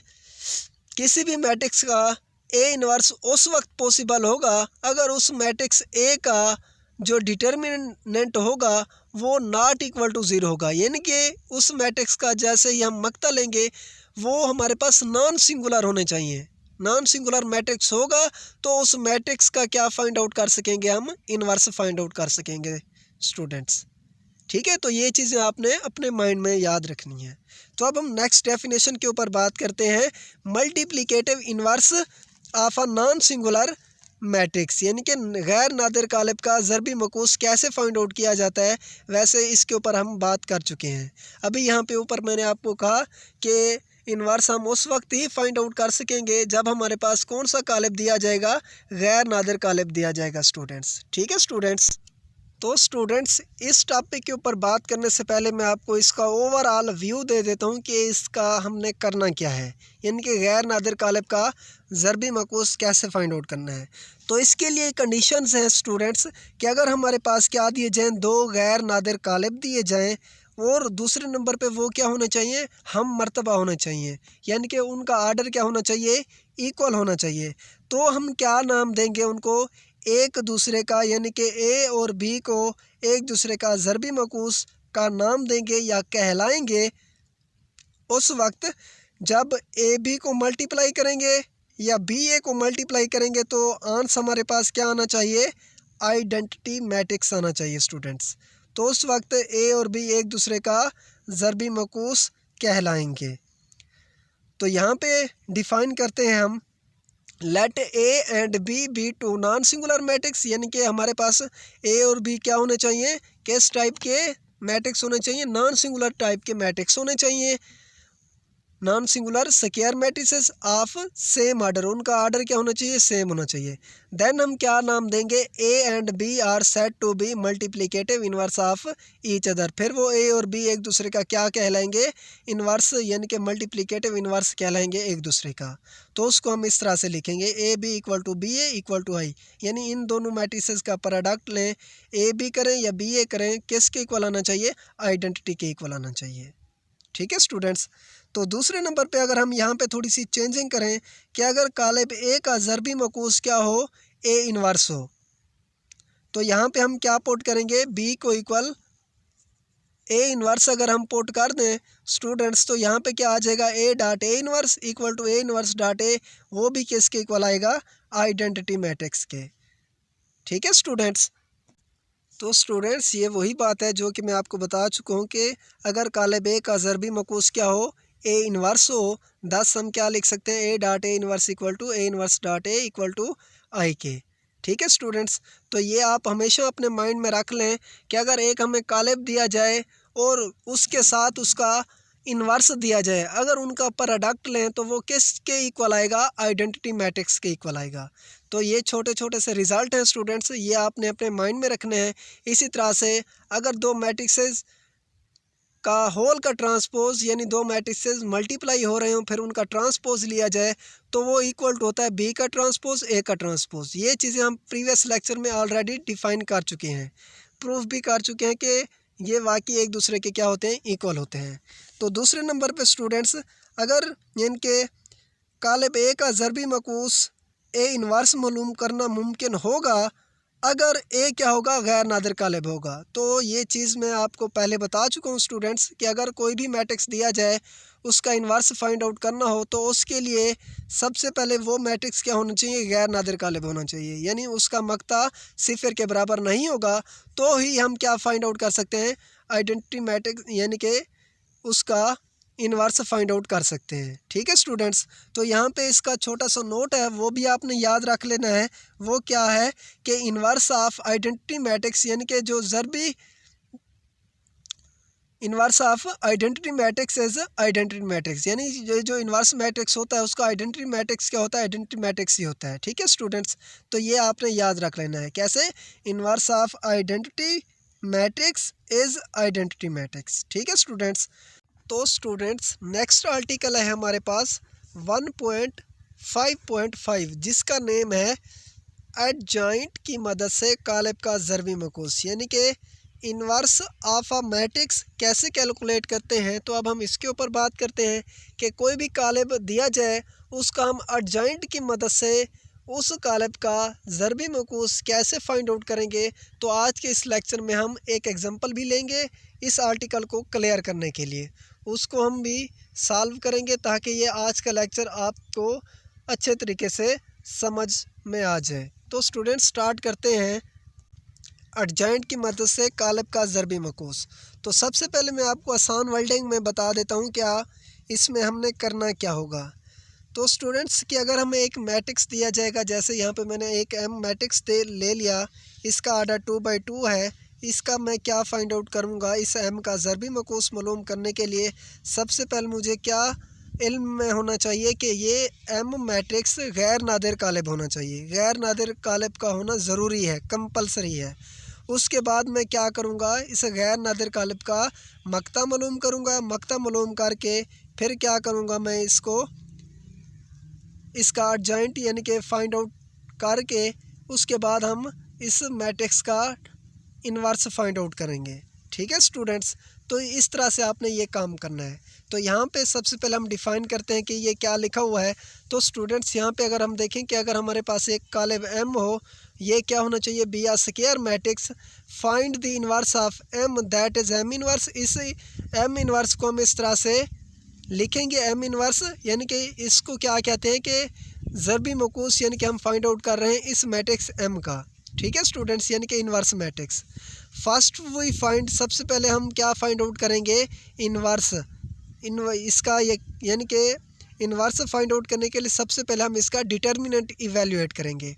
A: किसी भी मैट्रिक्स का ए इन्वर्स उस वक्त पॉसिबल होगा अगर उस मैट्रिक्स ए का जो डिटर्मिनेंट होगा वो नॉट इक्वल टू ज़ीरो होगा, यानी कि उस मैट्रिक्स का जैसे ही हम मक्ता लेंगे वो हमारे पास नॉन सिंगुलर होने चाहिए। नॉन सिंगुलर मैट्रिक्स होगा तो उस मैट्रिक्स का क्या फाइंड आउट कर सकेंगे, हम इन्वर्स फाइंड आउट कर सकेंगे स्टूडेंट्स। ठीक है, तो ये चीज़ें आपने अपने माइंड में याद रखनी है। तो अब हम नेक्स्ट डेफिनेशन के ऊपर बात करते हैं, multiplicative inverse of a non singular matrix, यानी कि गैर नादिर कालिब का ज़रबी मकूस कैसे फाइंड आउट किया जाता है, वैसे इसके ऊपर हम बात कर चुके हैं। अभी यहाँ पे ऊपर मैंने आपको कहा कि इन्वर्स हम उस वक्त ही फाइंड आउट कर सकेंगे जब हमारे पास कौन सा कालिब दिया जाएगा, गैर नादिर कालिब दिया जाएगा स्टूडेंट्स। ठीक है स्टूडेंट्स, तो स्टूडेंट्स इस टॉपिक के ऊपर बात करने से पहले मैं आपको इसका ओवरऑल व्यू दे देता हूँ कि इसका हमने करना क्या है, यानी कि गैर नादिर कालिब का ज़रबी मकूस कैसे फाइंड आउट करना है। तो इसके लिए कंडीशंस हैं स्टूडेंट्स कि अगर हमारे पास क्या दिए जाएँ, दो गैर नादिर कालिब दिए जाएँ और दूसरे नंबर पे वो क्या होने चाहिए, हम मर्तबा होने चाहिए, यानी कि उनका आर्डर क्या होना चाहिए, इक्वल होना चाहिए। तो हम क्या नाम देंगे उनको, एक दूसरे का, यानी कि ए और बी को एक दूसरे का ज़रबी मकूस का नाम देंगे या कहलाएंगे उस वक्त जब ए बी को मल्टीप्लाई करेंगे या बी ए को मल्टीप्लाई करेंगे तो आंसर हमारे पास क्या आना चाहिए, आइडेंटिटी मैट्रिक्स आना चाहिए स्टूडेंट्स। तो उस वक्त ए और बी एक दूसरे का ज़रबी मकूस कहलाएंगे। तो यहाँ पे डिफ़ाइन करते हैं हम, let A and B two non singular matrix, यानी कि हमारे पास ए और बी क्या होने चाहिए, किस टाइप के मैट्रिक्स होने चाहिए, नॉन सिंगुलर टाइप के मैट्रिक्स होने चाहिए, non singular square matrices of same order, उनका आर्डर क्या होना चाहिए, सेम होना चाहिए। देन हम क्या नाम देंगे, A and B are said to be multiplicative inverse of each other, फिर वो ए और बी एक दूसरे का क्या कहलाएंगे, इन्वर्स, यानी कि मल्टीप्लिकेटिव इन्वर्स कहलाएंगे एक दूसरे का। तो उसको हम इस तरह से लिखेंगे, A B equal to B A equal to I, यानी इन दोनों मैट्रिसेस का प्रोडक्ट लें, ए बी करें या बी ए करें, किसके इक्वल आना चाहिए, आइडेंटिटी के इक्वल आना चाहिए। ठीक है स्टूडेंट्स, तो दूसरे नंबर पे अगर हम यहाँ पे थोड़ी सी चेंजिंग करें कि अगर कालिब ए का ज़रबी मकूस क्या हो, ए इन्वर्स हो, तो यहाँ पे हम क्या पोट करेंगे, बी को इक्वल ए इन्वर्स अगर हम पोट कर दें स्टूडेंट्स, तो यहाँ पे क्या आ जाएगा, A dot A inverse equal to A inverse dot A, वो भी किसके इक्वल आएगा, आइडेंटिटी मैट्रिक्स के। ठीक है स्टूडेंट्स, तो स्टूडेंट्स ये वही बात है जो कि मैं आपको बता चुका हूँ कि अगर कालिब ए का ज़रबी मकूस क्या हो, ए इन्वर्स हो, दस हम क्या लिख सकते हैं, A dot A inverse equal to A inverse dot A equal to I के। ठीक है स्टूडेंट्स, तो ये आप हमेशा अपने माइंड में रख लें कि अगर एक हमें कालिब दिया जाए और उसके साथ उसका इन्वर्स दिया जाए, अगर उनका प्रोडक्ट लें तो वो किसके इक्वल आएगा, आइडेंटिटी मैट्रिक्स के इक्वल आएगा। तो ये छोटे छोटे से रिज़ल्ट हैं स्टूडेंट्स, ये आपने अपने माइंड में रखने हैं। इसी तरह से अगर दो मैट्रिक्सेस का होल का ट्रांसपोज, यानी दो मैट्रिक्सेस मल्टीप्लाई हो रहे हों, फिर उनका ट्रांसपोज लिया जाए तो वो इक्वल टू होता है बी का ट्रांसपोज ए का ट्रांसपोज। ये चीज़ें हम प्रीवियस लेक्चर में ऑलरेडी डिफ़ाइन कर चुके हैं, प्रूफ भी कर चुके हैं कि ये वाकई एक दूसरे के क्या होते हैं, इक्वल होते हैं। तो दूसरे नंबर पे स्टूडेंट्स, अगर इनके कालिब ए का ज़रबी मकूस ए इन्वर्स मालूम करना मुमकिन होगा अगर ए क्या होगा, गैर नादिर कालिब होगा। तो ये चीज़ मैं आपको पहले बता चुका हूँ स्टूडेंट्स कि अगर कोई भी मैट्रिक्स दिया जाए उसका इन्वर्स फाइंड आउट करना हो तो उसके लिए सबसे पहले वो मैट्रिक्स क्या होना चाहिए, गैर नादिर कालिब होना चाहिए, यानी उसका मक्ता सिफर के बराबर नहीं होगा, तो ही हम क्या फाइंड आउट कर सकते हैं, आइडेंटिटी मैट्रिक्स, यानी कि उसका इन्वर्स फाइंड आउट कर सकते हैं। ठीक है स्टूडेंट्स, तो यहाँ पे इसका छोटा सा नोट है वो भी आपने याद रख लेना है। वो क्या है कि इन्वर्स ऑफ आइडेंटिटी मैट्रिक्स, यानी कि जो ज़रबी inverse of identity matrix is identity matrix, यानी जो इन्वर्स मैट्रिक्स होता है उसका आइडेंटिटी मैट्रिक्स क्या होता है, आइडेंटिटी मैट्रिक्स ही होता है। ठीक है स्टूडेंट्स, तो ये आपने याद रख लेना है। कैसे, inverse of identity matrix is identity matrix. ठीक है स्टूडेंट्स, तो स्टूडेंट्स नेक्स्ट आर्टिकल है हमारे पास 1.5.5 जिसका नेम है एडजॉइंट की मदद से कालिब का ज़रबी मकूस, यानी कि इन्वर्स ऑफ अ मैट्रिक्स कैसे कैलकुलेट करते हैं, तो अब हम इसके ऊपर बात करते हैं कि कोई भी कालिब दिया जाए उसका हम एडजॉइंट की मदद से उस कालिब का ज़रबी मकूस कैसे फाइंड आउट करेंगे। तो आज के इस लेक्चर में हम एक एग्जांपल भी लेंगे इस आर्टिकल को क्लियर करने के लिए, उसको हम भी सॉल्व करेंगे ताकि ये आज का लेक्चर आपको अच्छे तरीके से समझ में आ जाए। तो स्टूडेंट स्टार्ट करते हैं एडजॉइंट की मदद से कालिब का ज़रबी मकूस। तो सबसे पहले मैं आपको आसान वर्डिंग में बता देता हूँ क्या इसमें हमने करना क्या होगा। तो स्टूडेंट्स कि अगर हमें एक मैट्रिक्स दिया जाएगा, जैसे यहाँ पे मैंने एक एम मैट्रिक्स ले लिया, इसका आर्डर 2/2 है, इसका मैं क्या फाइंड आउट करूँगा, इस एम का ज़रबी मकूस मालूम करने के लिए सबसे पहले मुझे क्या इल्म में होना चाहिए कि ये एम मैट्रिक्स गैर नादिर कालिब होना चाहिए। गैर नादिर कालिब का होना ज़रूरी है, कंपलसरी है। उसके बाद मैं क्या करूँगा, इस गैर नादिर कालिब का मक्ता मालूम करूँगा। मक्ता मालूम करके फिर क्या करूँगा, मैं इसका एडजॉइंट यानी कि फाइंड आउट करके उसके बाद हम इस मैट्रिक्स का इन्वर्स फाइंड आउट करेंगे। ठीक है स्टूडेंट्स, तो इस तरह से आपने ये काम करना है। तो यहाँ पे सबसे पहले हम डिफ़ाइन करते हैं कि ये क्या लिखा हुआ है। तो स्टूडेंट्स यहाँ पे अगर हम देखें कि अगर हमारे पास एक कालिब एम हो, ये क्या होना चाहिए, be a square matrix find the inverse of M that is M inverse. इस एम इन्वर्स को हम इस तरह से लिखेंगे, एम इन्वर्स यानी कि इसको क्या कहते हैं कि ज़रबी मकूस, यानी कि हम फाइंड आउट कर रहे हैं इस मैट्रिक्स एम का। ठीक है स्टूडेंट्स, यानी कि inverse matrix. First we find, सबसे पहले हम क्या फाइंड आउट करेंगे, इन्वर्स इसका ये यानी कि इन्वर्स फाइंड आउट करने के लिए सबसे पहले हम इसका डिटर्मिनेंट इवेल्युएट करेंगे।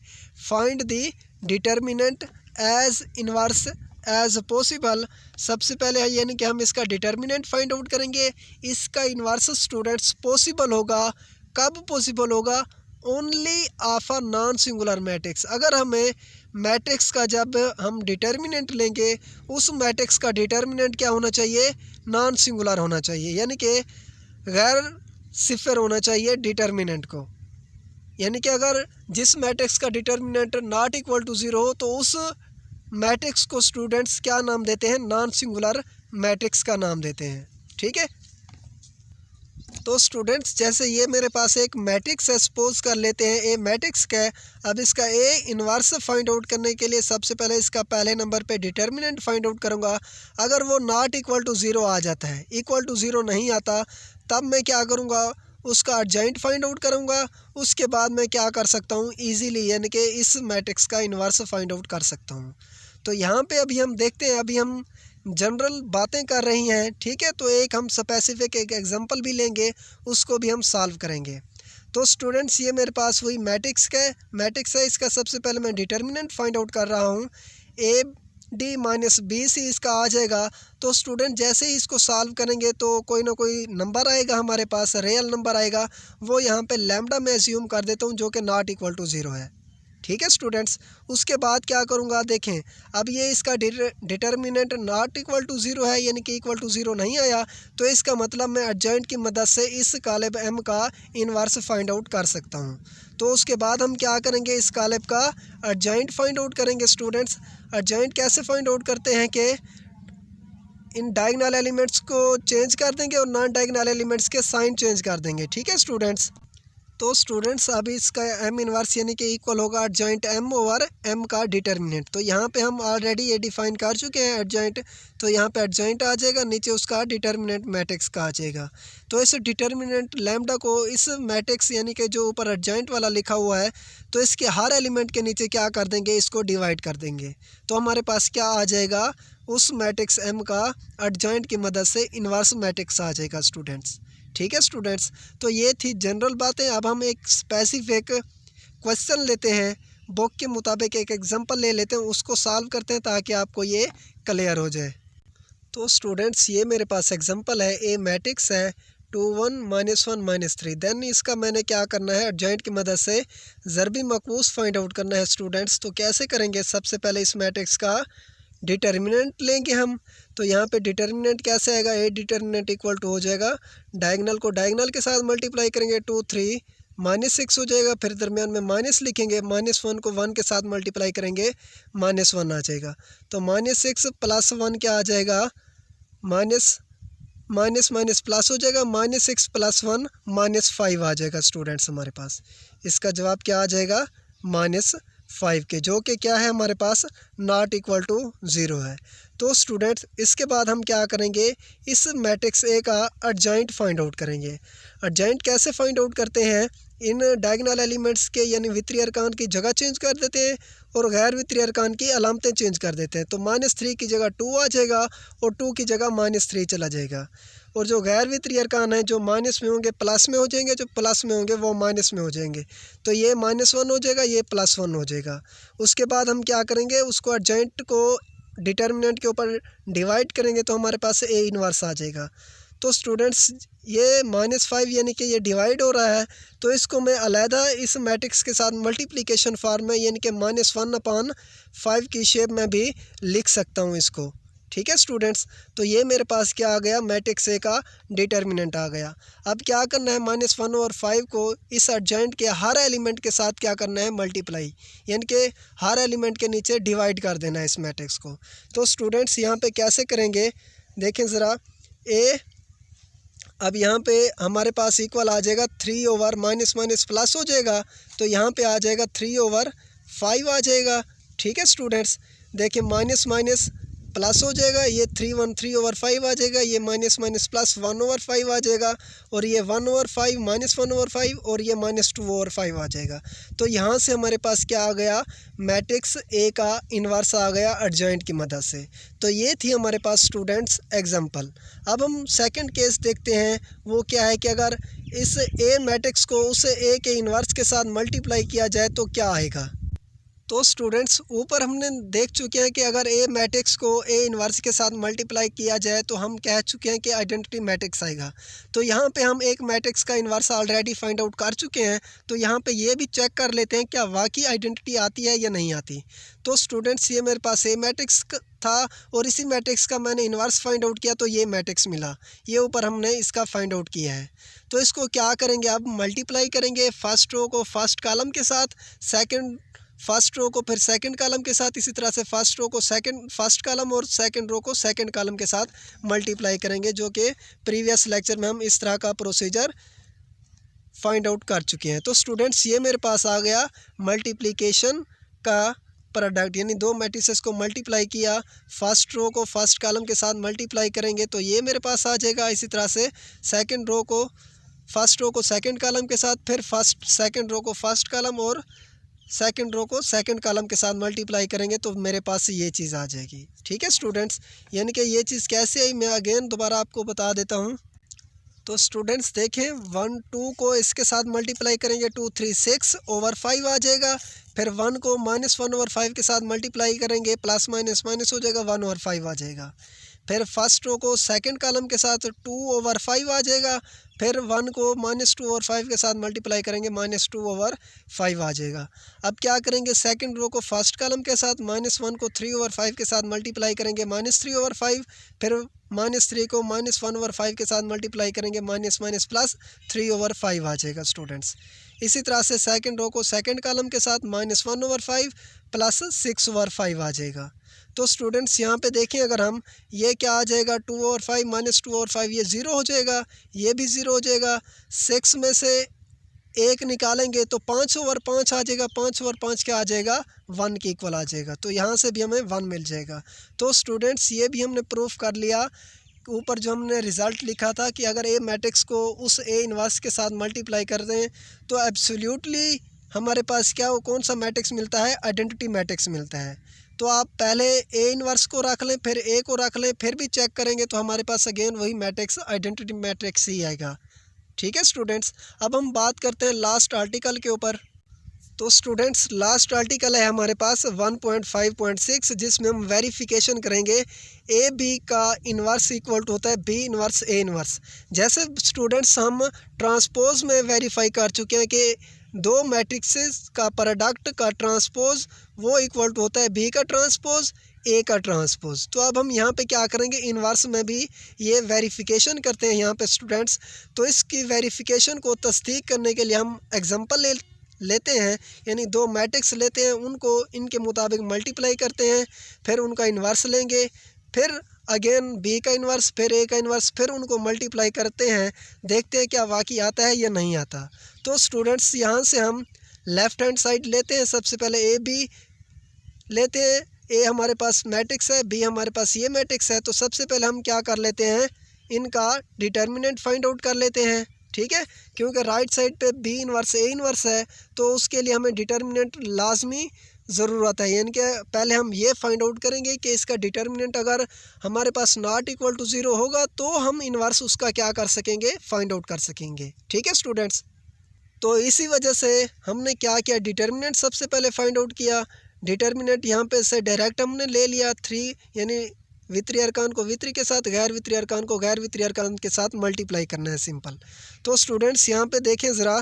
A: Find the determinant as inverse as possible. सबसे पहले है यानी कि हम इसका डिटर्मिनेंट फाइंड आउट करेंगे। इसका इन्वर्स स्टूडेंट्स पॉसिबल होगा, कब पॉसिबल होगा, only of a non singular matrix. अगर हमें मैट्रिक्स का जब हम डिटर्मिनेंट लेंगे, उस मैट्रिक्स का डिटर्मिनेंट क्या होना चाहिए, नॉन सिंगुलर होना चाहिए, यानी कि गैर सिफर होना चाहिए डिटर्मिनेंट को। यानी कि अगर जिस मैट्रिक्स का determinant not equal to zero हो, तो उस मैट्रिक्स को स्टूडेंट्स क्या नाम देते हैं, नॉन सिंगुलर मैट्रिक्स का नाम देते हैं। ठीक है, तो स्टूडेंट्स जैसे ये मेरे पास एक मैट्रिक्स है, सपोज कर लेते हैं ए मैट्रिक्स का है। अब इसका ए इन्वर्स फाइंड आउट करने के लिए सबसे पहले इसका पहले नंबर पे डिटर्मिनेंट फाइंड आउट करूँगा। अगर वो नॉट इक्वल टू ज़ीरो आ जाता है, इक्वल टू ज़ीरो नहीं आता, तब मैं क्या करूँगा, उसका एडजॉइंट फाइंड आउट करूँगा। उसके बाद मैं क्या कर सकता हूँ, ईजीली यानी कि इस मैट्रिक्स का इन्वर्स फाइंड आउट कर सकता हूँ। तो यहाँ पे अभी हम देखते हैं, अभी हम जनरल बातें कर रही हैं। ठीक है, तो एक हम स्पेसिफिक एक एग्जांपल भी लेंगे, उसको भी हम सॉल्व करेंगे। तो स्टूडेंट्स ये मेरे पास वही मैट्रिक्स है, इसका सबसे पहले मैं डिटर्मिनेंट फाइंड आउट कर रहा हूँ। A D minus B C इसका आ जाएगा। तो स्टूडेंट जैसे ही इसको सॉल्व करेंगे तो कोई ना कोई नंबर आएगा हमारे पास, रियल नंबर आएगा, वो यहाँ पे लैम्डा में एज्यूम कर देता हूँ, जो कि नॉट इक्वल टू ज़ीरो है। ठीक है स्टूडेंट्स, उसके बाद क्या करूँगा, देखें अब ये इसका determinant not equal to zero है, यानी कि इक्वल टू ज़ीरो नहीं आया, तो इसका मतलब मैं एडजॉइंट की मदद से इस कालिब एम का इन्वर्स फाइंड आउट कर सकता हूँ। तो उसके बाद हम क्या करेंगे, इस कालिब का एडजॉइंट फाइंड आउट करेंगे। स्टूडेंट्स एडजॉइंट कैसे फाइंड आउट करते हैं कि इन डायगोनल एलिमेंट्स को चेंज कर देंगे और नॉन डायगोनल एलिमेंट्स के साइन चेंज कर देंगे। ठीक है स्टूडेंट्स, तो स्टूडेंट्स अभी इसका एम इन्वर्स यानी कि इक्वल होगा एडजॉइंट एम ओवर एम का डिटर्मिनेंट। तो यहाँ पे हम ऑलरेडी ये डिफाइन कर चुके हैं एडजॉइंट, तो यहाँ पे एडजॉइंट आ जाएगा, नीचे उसका डिटर्मिनेंट मैट्रिक्स का आ जाएगा। तो इस डिटर्मिनेंट लैम्डा को इस मैट्रिक्स यानी कि जो ऊपर एडजॉइंट वाला लिखा हुआ है, तो इसके हर एलिमेंट के नीचे क्या कर देंगे, इसको डिवाइड कर देंगे। तो हमारे पास क्या आ जाएगा, उस मैट्रिक्स एम का एडजॉइंट की मदद से इन्वर्स मैट्रिक्स आ जाएगा स्टूडेंट्स। ठीक है स्टूडेंट्स, तो ये थी जनरल बातें। अब हम एक स्पेसिफिक क्वेश्चन लेते हैं, बुक के मुताबिक एक एग्जांपल ले लेते हैं, उसको सॉल्व करते हैं ताकि आपको ये क्लियर हो जाए। तो स्टूडेंट्स ये मेरे पास एग्जांपल है, ए मैट्रिक्स है 2 1 -1 -3। देन इसका मैंने क्या करना है, एडजॉइंट की मदद से ज़रबी मकबूस फाइंड आउट करना है स्टूडेंट्स। तो कैसे करेंगे, सबसे पहले इस मैट्रिक्स का डिटर्मिनेंट लेंगे हम। तो यहाँ पे डिटर्मिनेंट कैसे आएगा, ए डिटर्मिनेंट इक्वल टू हो जाएगा, डायगोनल को डायगोनल के साथ मल्टीप्लाई करेंगे 2 3, -6 हो जाएगा, फिर दरमियान में माइनस लिखेंगे, -1 को 1 के साथ मल्टीप्लाई करेंगे, -1 आ जाएगा। तो -6 + 1 क्या आ जाएगा, माइनस माइनस माइनस प्लस हो जाएगा, -6 + 1 -5 आ जाएगा स्टूडेंट्स हमारे पास। इसका जवाब क्या आ जाएगा, -5 के, जो कि क्या है हमारे पास नॉट इक्वल टू 0 है। तो स्टूडेंट्स इसके बाद हम क्या करेंगे, इस मैट्रिक्स ए का एडजॉइंट फाइंड आउट करेंगे। एडजॉइंट कैसे फाइंड आउट करते हैं, इन डायगोनल एलिमेंट्स के यानी वित्रीय अरकान की जगह चेंज कर देते हैं और गैर वित्रीय अरकान की अलामतें चेंज कर देते हैं। तो -3 की जगह 2 आ जाएगा और 2 की जगह -3 चला जाएगा। और जो गैर वित्रीय अरकान हैं, जो माइनस में होंगे प्लस में हो जाएंगे, जो प्लस में होंगे वो माइनस में हो जाएंगे। तो ये -1 हो जाएगा, ये +1 हो जाएगा। उसके बाद हम क्या करेंगे, उसको एडजॉइंट को डिटर्मिनेंट के ऊपर डिवाइड करेंगे तो हमारे पास ए इन्वर्स आ जाएगा। तो स्टूडेंट्स ये -5 यानी कि ये डिवाइड हो रहा है, तो इसको मैं अलहदा इस मैट्रिक्स के साथ मल्टीप्लिकेशन फॉर्म में यानी कि -1/5 की शेप में भी लिख सकता हूँ इसको। ठीक है स्टूडेंट्स, तो ये मेरे पास क्या आ गया, मैट्रिक्स ए का डिटर्मिनेंट आ गया। अब क्या करना है, -1/5 को इस एडजॉइंट के हर एलिमेंट के साथ क्या करना है, मल्टीप्लाई, यानी कि हर एलिमेंट के नीचे डिवाइड कर देना है इस मैट्रिक्स को। तो स्टूडेंट्स यहाँ पे कैसे करेंगे, देखें ज़रा, ए अब यहाँ पे हमारे पास इक्वल आ जाएगा 3/, माइनस माइनस प्लस हो जाएगा, तो यहाँ पे आ जाएगा 3/5 आ जाएगा। ठीक है स्टूडेंट्स, देखिए माइनस माइनस प्लस हो जाएगा, ये 3/5 आ जाएगा, ये माइनस माइनस प्लस 1/5 आ जाएगा, और ये 1/5 -1/5 और ये -2/5 आ जाएगा। तो यहाँ से हमारे पास क्या आ गया, मैट्रिक्स ए का इन्वर्स आ गया एडजॉइंट की मदद से। तो ये थी हमारे पास स्टूडेंट्स एग्जांपल। अब हम सेकंड केस देखते हैं, वो क्या है कि अगर इस ए मैट्रिक्स को उस ए के इन्वर्स के साथ मल्टीप्लाई किया जाए तो क्या आएगा। तो स्टूडेंट्स ऊपर हमने देख चुके हैं कि अगर ए मैट्रिक्स को ए इन्वर्स के साथ मल्टीप्लाई किया जाए तो हम कह चुके हैं कि आइडेंटिटी मैट्रिक्स आएगा। तो यहाँ पे हम एक मैट्रिक्स का इन्वर्स ऑलरेडी फाइंड आउट कर चुके हैं, तो यहाँ पे ये भी चेक कर लेते हैं क्या वाकई आइडेंटिटी आती है या नहीं आती। तो स्टूडेंट्स ये मेरे पास ए मैट्रिक्स था और इसी मैट्रिक्स का मैंने इन्वर्स फाइंड आउट किया तो ये मैट्रिक्स मिला, ये ऊपर हमने इसका फाइंड आउट किया है। तो इसको क्या करेंगे, अब मल्टीप्लाई करेंगे फर्स्ट रो को फर्स्ट कॉलम के साथ, सेकंड फर्स्ट रो को फिर सेकंड कॉलम के साथ, इसी तरह से फर्स्ट रो को सेकंड फर्स्ट कॉलम और सेकंड रो को सेकंड कॉलम के साथ मल्टीप्लाई करेंगे, जो कि प्रीवियस लेक्चर में हम इस तरह का प्रोसीजर फाइंड आउट कर चुके हैं। तो स्टूडेंट्स ये मेरे पास आ गया मल्टीप्लिकेशन का प्रोडक्ट, यानी दो मैट्रिसेस को मल्टीप्लाई किया, फर्स्ट रो को फर्स्ट कॉलम के साथ मल्टीप्लाई करेंगे तो ये मेरे पास आ जाएगा। इसी तरह से सेकंड रो को फर्स्ट रो को सेकंड कॉलम के साथ, फिर सेकंड रो को फर्स्ट कॉलम और सेकंड रो को सेकंड कॉलम के साथ मल्टीप्लाई करेंगे तो मेरे पास ये चीज़ आ जाएगी। ठीक है स्टूडेंट्स, यानी कि ये चीज़ कैसे आई मैं अगेन दोबारा आपको बता देता हूँ। तो स्टूडेंट्स देखें 1 2 को इसके साथ मल्टीप्लाई करेंगे 2 3 6/5 आ जाएगा। फिर 1 को -1/5 के साथ मल्टीप्लाई करेंगे, प्लस माइनस माइनस हो जाएगा, 1/5 आ जाएगा। फिर फर्स्ट रो को सेकंड कॉलम के साथ 2/5 आ जाएगा। फिर 1 को -2/5 के साथ मल्टीप्लाई करेंगे, -2/5 आ जाएगा। अब क्या करेंगे, सेकंड रो को फर्स्ट कॉलम के साथ -1 को 3/5 के साथ मल्टीप्लाई करेंगे, -3/5। फिर -3 को -1/5 के साथ मल्टीप्लाई करेंगे, माइनस माइनस प्लस 3/5 आ जाएगा स्टूडेंट्स। इसी तरह से सेकंड रो को सेकंड कॉलम के साथ -1/5 प्लस 6/5 आ जाएगा। तो स्टूडेंट्स यहाँ पे देखें, अगर हम ये क्या आ जाएगा 2/5 -2/5 ये ज़ीरो हो जाएगा, ये भी ज़ीरो हो जाएगा। 6 में से एक निकालेंगे तो 5/5 आ जाएगा, 5/5 क्या आ जाएगा, 1 के इक्वल आ जाएगा। तो यहाँ से भी हमें 1 मिल जाएगा। तो स्टूडेंट्स ये भी हमने प्रूफ कर लिया, ऊपर जो हमने रिज़ल्ट लिखा था कि अगर ए मैट्रिक्स को उस ए इन्वर्स के साथ मल्टीप्लाई कर दें तो एब्सोल्युटली हमारे पास क्या वो कौन सा मैट्रिक्स मिलता है, आइडेंटिटी मैट्रिक्स मिलता है। तो आप पहले ए इन्वर्स को रख लें, फिर ए को रख लें, फिर भी चेक करेंगे तो हमारे पास अगेन वही मैट्रिक्स आइडेंटिटी मैट्रिक्स ही आएगा। ठीक है स्टूडेंट्स, अब हम बात करते हैं लास्ट आर्टिकल के ऊपर। तो स्टूडेंट्स लास्ट आर्टिकल है हमारे पास 1.5.6 जिसमें हम वेरिफिकेशन करेंगे ए बी का इन्वर्स इक्वल टू होता है बी इन्वर्स ए इन्वर्स। जैसे स्टूडेंट्स हम ट्रांसपोज में वेरीफाई कर चुके हैं कि दो मैट्रिक्सेस का प्रोडक्ट का ट्रांसपोज वो इक्वल टू होता है बी का ट्रांसपोज ए का ट्रांसपोज। तो अब हम यहाँ पे क्या करेंगे, इन्वर्स में भी ये वेरिफिकेशन करते हैं यहाँ पे स्टूडेंट्स। तो इसकी वेरिफिकेशन को तस्दीक करने के लिए हम एग्जांपल लेते हैं, यानी दो मैट्रिक्स लेते हैं, उनको इनके मुताबिक मल्टीप्लाई करते हैं, फिर उनका इन्वर्स लेंगे, फिर अगेन बी का इन्वर्स, फिर ए का इन्वर्स, फिर उनको मल्टीप्लाई करते हैं, देखते हैं क्या वाकई आता है या नहीं आता। तो स्टूडेंट्स यहाँ से हम लेफ़्ट हैंड साइड लेते हैं, सबसे पहले ए बी लेते हैं। ए हमारे पास मैट्रिक्स है, बी हमारे पास ये मैट्रिक्स है। तो सबसे पहले हम क्या कर लेते हैं, इनका डिटर्मिनेंट फाइंड आउट कर लेते हैं, ठीक है, क्योंकि राइट साइड पे बी इन्वर्स ए इन्वर्स है, तो उसके लिए हमें डिटर्मिनेंट लाजमी ज़रूरत है। यानी कि पहले हम ये फाइंड आउट करेंगे कि इसका डिटर्मिनेंट अगर हमारे पास नॉट इक्वल टू ज़ीरो होगा तो हम इन्वर्स उसका क्या कर सकेंगे, फाइंड आउट कर सकेंगे, ठीक है स्टूडेंट्स। तो इसी वजह से हमने क्या किया, डिटर्मिनेंट सबसे पहले फाइंड आउट किया। डिटर्मिनेंट यहाँ पे से डायरेक्ट हमने ले लिया 3, यानी वित्रीय अरकान को वित्रीय के साथ, गैर वित्रीय अरकान को गैर वित्रीय अरकान के साथ मल्टीप्लाई करना है, सिंपल। तो स्टूडेंट्स यहाँ पे देखें ज़रा,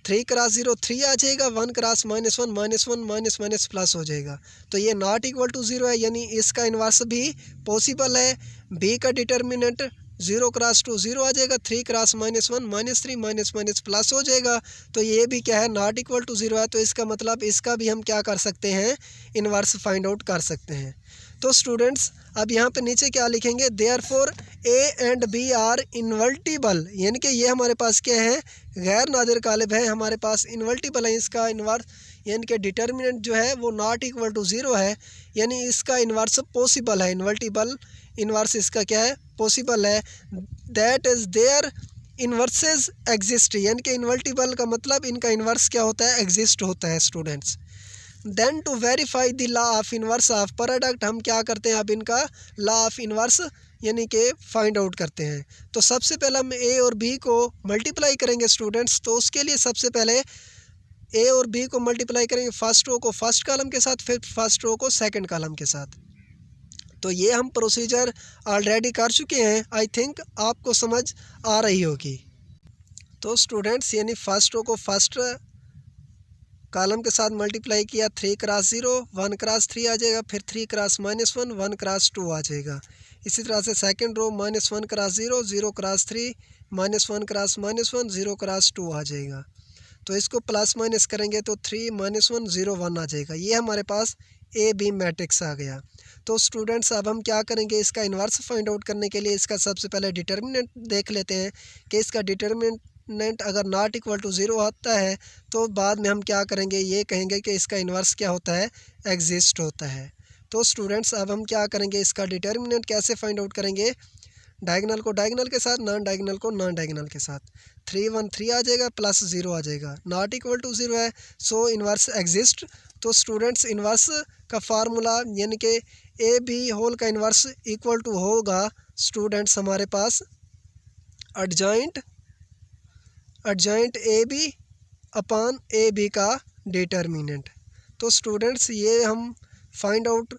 A: 3 क्रॉस 0 3 आ जाएगा, 1 क्रॉस -1 -1 माइनस माइनस प्लस हो जाएगा। तो ये नॉट इक्वल टू 0 है, यानी इसका इन्वर्स भी पॉसिबल है। बी का डिटर्मिनेंट 0 क्रॉस 2 0 आ जाएगा, 3 क्रॉस -1 -3 माइनस माइनस प्लस हो जाएगा। तो ये भी क्या है, नॉट इक्वल टू 0 है। तो इसका मतलब इसका भी हम क्या कर सकते हैं, इन्वर्स फाइंड आउट कर सकते हैं। तो स्टूडेंट्स अब यहाँ पे नीचे क्या लिखेंगे, therefore A and B are invertible, यानी कि ये हमारे पास क्या है, गैर नादिर कालिब है, हमारे पास इन्वर्टिबल है। इसका इन्वर्स यानी कि डिटर्मिनेंट जो है वो नॉट इक्वल टू 0 है, यानी इसका इन्वर्स पॉसिबल है। इन्वर्टिबल इन्वर्स इसका क्या है, पॉसिबल है। That is there inverses exist, यानी कि इन्वर्टिबल का मतलब इनका इन्वर्स क्या होता है, एग्जिस्ट होता है students. Then to verify the law of inverse of product, हम क्या करते हैं, अब इनका लॉ ऑफ इन्वर्स यानी कि फाइंड आउट करते हैं। तो सबसे पहले हम ए और बी को मल्टीप्लाई करेंगे स्टूडेंट्स। तो उसके लिए सबसे पहले ए और बी को मल्टीप्लाई करेंगे, फर्स्ट रो को फर्स्ट कॉलम के साथ, फिर फर्स्ट रो को सेकंड कॉलम के साथ। तो ये हम प्रोसीजर ऑलरेडी कर चुके हैं, आई थिंक आपको समझ आ रही होगी। तो स्टूडेंट्स यानी फर्स्ट रो को फर्स्ट कॉलम के साथ मल्टीप्लाई किया, 3 क्रॉस 0 1 क्रॉस 3 आ जाएगा, फिर 3 क्रॉस -1 1 क्रॉस 2 आ जाएगा। इसी तरह से second row -1 cross 0 0 cross 3 -1 cross -1 0 cross 2 आ जाएगा। तो इसको प्लस माइनस करेंगे तो 3 -1 0 1 आ जाएगा। ये हमारे पास ए बी मैट्रिक्स आ गया। तो स्टूडेंट्स अब हम क्या करेंगे, इसका इन्वर्स फाइंड आउट करने के लिए इसका सबसे पहले डिटर्मिनेंट देख लेते हैं कि इसका डिटर्मिनेंट अगर नॉट इक्वल टू 0 आता है तो बाद में हम क्या करेंगे, ये कहेंगे कि इसका इन्वर्स क्या होता है, एग्जिस्ट होता है। तो स्टूडेंट्स अब हम क्या करेंगे, इसका डिटर्मिनेंट कैसे फाइंड आउट करेंगे, डायगनल को डायगनल के साथ, नॉन डायगनल को नॉन डायगनल के साथ। 3 1 3 आ जाएगा, प्लस 0 आ जाएगा, नॉट इक्वल टू 0 है, सो इन्वर्स एग्जिस्ट। तो स्टूडेंट्स इन्वर्स का फार्मूला यानी कि ए बी होल का इन्वर्स इक्वल टू होगा स्टूडेंट्स हमारे पास adjoint A B upon A B का डिटर्मिनेंट। तो स्टूडेंट्स ये हम फाइंड आउट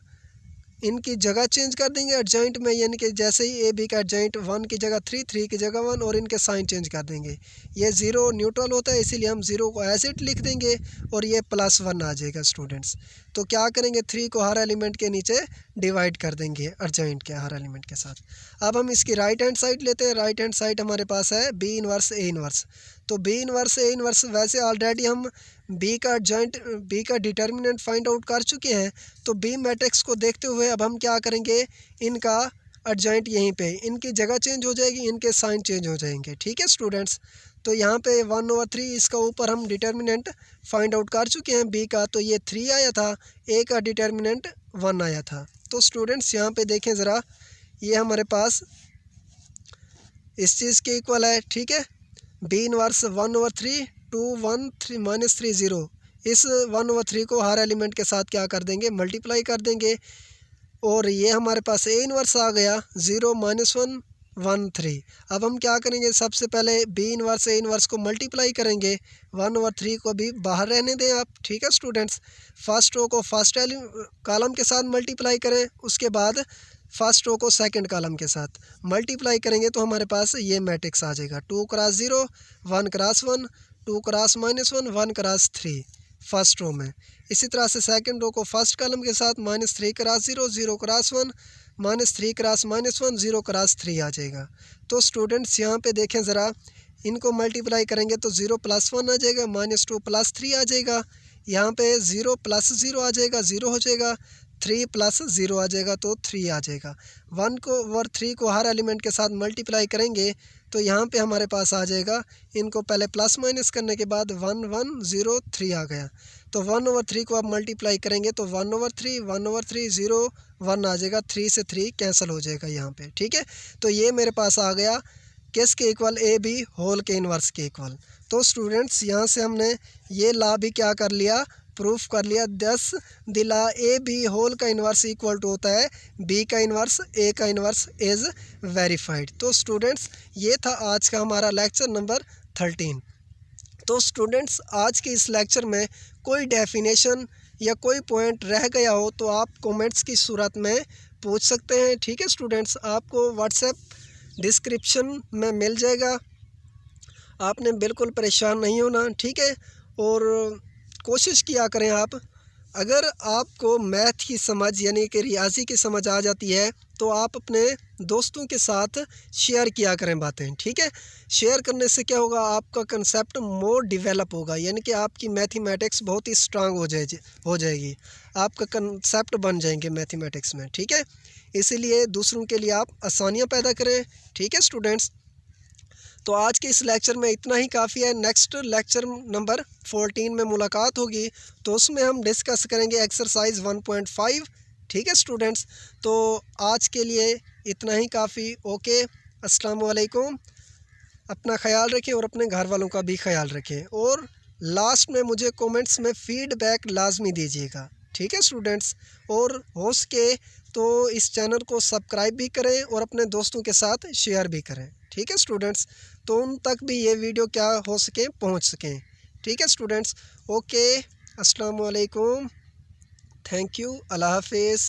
A: इनकी जगह चेंज कर देंगे एडजॉइंट में, यानी कि जैसे ही ए बी का एडजॉइंट 1 की जगह 3 3 की जगह 1 और इनके साइन चेंज कर देंगे। ये 0 न्यूट्रल होता है, इसीलिए हम 0 को एज इट लिख देंगे और ये +1 आ जाएगा स्टूडेंट्स। तो क्या करेंगे, 3 को हर एलिमेंट के नीचे डिवाइड कर देंगे एडजॉइंट के हर एलिमेंट के साथ। अब हम इसकी राइट हैंड साइड लेते हैं। राइट हैंड साइड हमारे पास है बी इन्वर्स ए इन्वर्स। तो बी इन्वर्स ए इन्वर्स, वैसे ऑलरेडी हम बी का डिटर्मिनेंट फाइंड आउट कर चुके हैं। तो बी मैट्रिक्स को देखते हुए अब हम क्या करेंगे, इनका एडजॉइंट यहीं पे, इनकी जगह चेंज हो जाएगी, इनके साइन चेंज हो जाएंगे, ठीक है स्टूडेंट्स। तो यहाँ पे 1/3 इसका ऊपर हम डिटर्मिनेंट फाइंड आउट कर चुके हैं बी का, तो ये 3 आया था, ए का डिटर्मिनेंट 1 आया था। तो स्टूडेंट्स यहाँ पे देखें ज़रा, ये हमारे पास इस चीज़ के इक्वल है, ठीक है। बी इन्वर्स 1/3 2 1 3 -3 0, इस 1/3 को हर एलिमेंट के साथ क्या कर देंगे, मल्टीप्लाई कर देंगे। और ये हमारे पास ए इन्वर्स आ गया 0 -1 1 3। अब हम क्या करेंगे, सबसे पहले बी इनवर्स ए इनवर्स को मल्टीप्लाई करेंगे। 1/3 को भी बाहर रहने दें आप, ठीक है स्टूडेंट्स। फर्स्ट रो को फर्स्ट कॉलम के साथ मल्टीप्लाई करें, उसके बाद फर्स्ट रो को सेकंड कॉलम के साथ मल्टीप्लाई करेंगे तो हमारे पास ये मैट्रिक्स आ जाएगा। 2 cross 0, 1 cross 1, 2 cross -1, 1 cross 3 first row में। इसी तरह से सेकंड रो को फर्स्ट कॉलम के साथ -3 क्रॉस 0, 0 क्रॉस 1, -3 क्रॉस -1, 0 क्रॉस 3 आ जाएगा। तो स्टूडेंट्स यहाँ पे देखें ज़रा, इनको मल्टीप्लाई करेंगे तो 0 + 1 आ जाएगा, -2 + 3 आ जाएगा। यहाँ पे 0 + 0 आ जाएगा, 0 हो जाएगा। 3 + 0 आ जाएगा तो 3 आ जाएगा। 1/3 को हर एलिमेंट के साथ मल्टीप्लाई करेंगे तो यहाँ पे हमारे पास आ जाएगा, इनको पहले प्लस माइनस करने के बाद 1 1 0 3 आ गया। तो 1/3 को आप मल्टीप्लाई करेंगे तो 1/3 1/3 0 1 आ जाएगा, 3 से 3 कैंसिल हो जाएगा यहाँ पे, ठीक है। तो ये मेरे पास आ गया किसके इक्वल, ए बी होल के इन्वर्स के इक्वल। तो स्टूडेंट्स यहाँ से हमने ये ला भी क्या कर लिया, प्रूफ कर लिया। 10 दिला ए बी होल का इन्वर्स इक्वल टू होता है बी का इन्वर्स, ए का इन्वर्स इज़ वेरीफाइड। तो स्टूडेंट्स ये था आज का हमारा लेक्चर नंबर 13। तो स्टूडेंट्स आज के इस लेक्चर में कोई डेफिनेशन या कोई पॉइंट रह गया हो तो आप कमेंट्स की सूरत में पूछ सकते हैं, ठीक है स्टूडेंट्स। आपको व्हाट्सएप डिस्क्रिप्शन में मिल जाएगा, आपने बिल्कुल परेशान नहीं होना, ठीक है। और कोशिश किया करें आप, अगर आपको मैथ की समझ यानी कि रियाजी की समझ आ जाती है तो आप अपने दोस्तों के साथ शेयर किया करें बातें, ठीक है। शेयर करने से क्या होगा, आपका कंसेप्ट मोर डेवलप होगा, यानी कि आपकी मैथमेटिक्स बहुत ही स्ट्रांग हो जाएगी, आपका कंसेप्ट बन जाएंगे मैथमेटिक्स में, ठीक है। इसीलिए दूसरों के लिए आप आसानियाँ पैदा करें, ठीक है स्टूडेंट्स। तो आज के इस लेक्चर में इतना ही काफ़ी है। नेक्स्ट लेक्चर नंबर 14 में मुलाकात होगी तो उसमें हम डिस्कस करेंगे एक्सरसाइज 1.5, ठीक है स्टूडेंट्स। तो आज के लिए इतना ही काफ़ी। ओके, अस्सलाम वालेकुम। अपना ख्याल रखें और अपने घर वालों का भी ख्याल रखें। और लास्ट में मुझे कमेंट्स में फ़ीडबैक लाजमी दीजिएगा, ठीक है स्टूडेंट्स। और हो सके तो इस चैनल को सब्सक्राइब भी करें और अपने दोस्तों के साथ शेयर भी करें, ठीक है स्टूडेंट्स। तो उन तक भी ये वीडियो क्या हो सके, पहुंच सकें, ठीक है स्टूडेंट्स। ओके, अस्सलाम वालेकुम, थैंक यू, अल्लाह हाफिज़।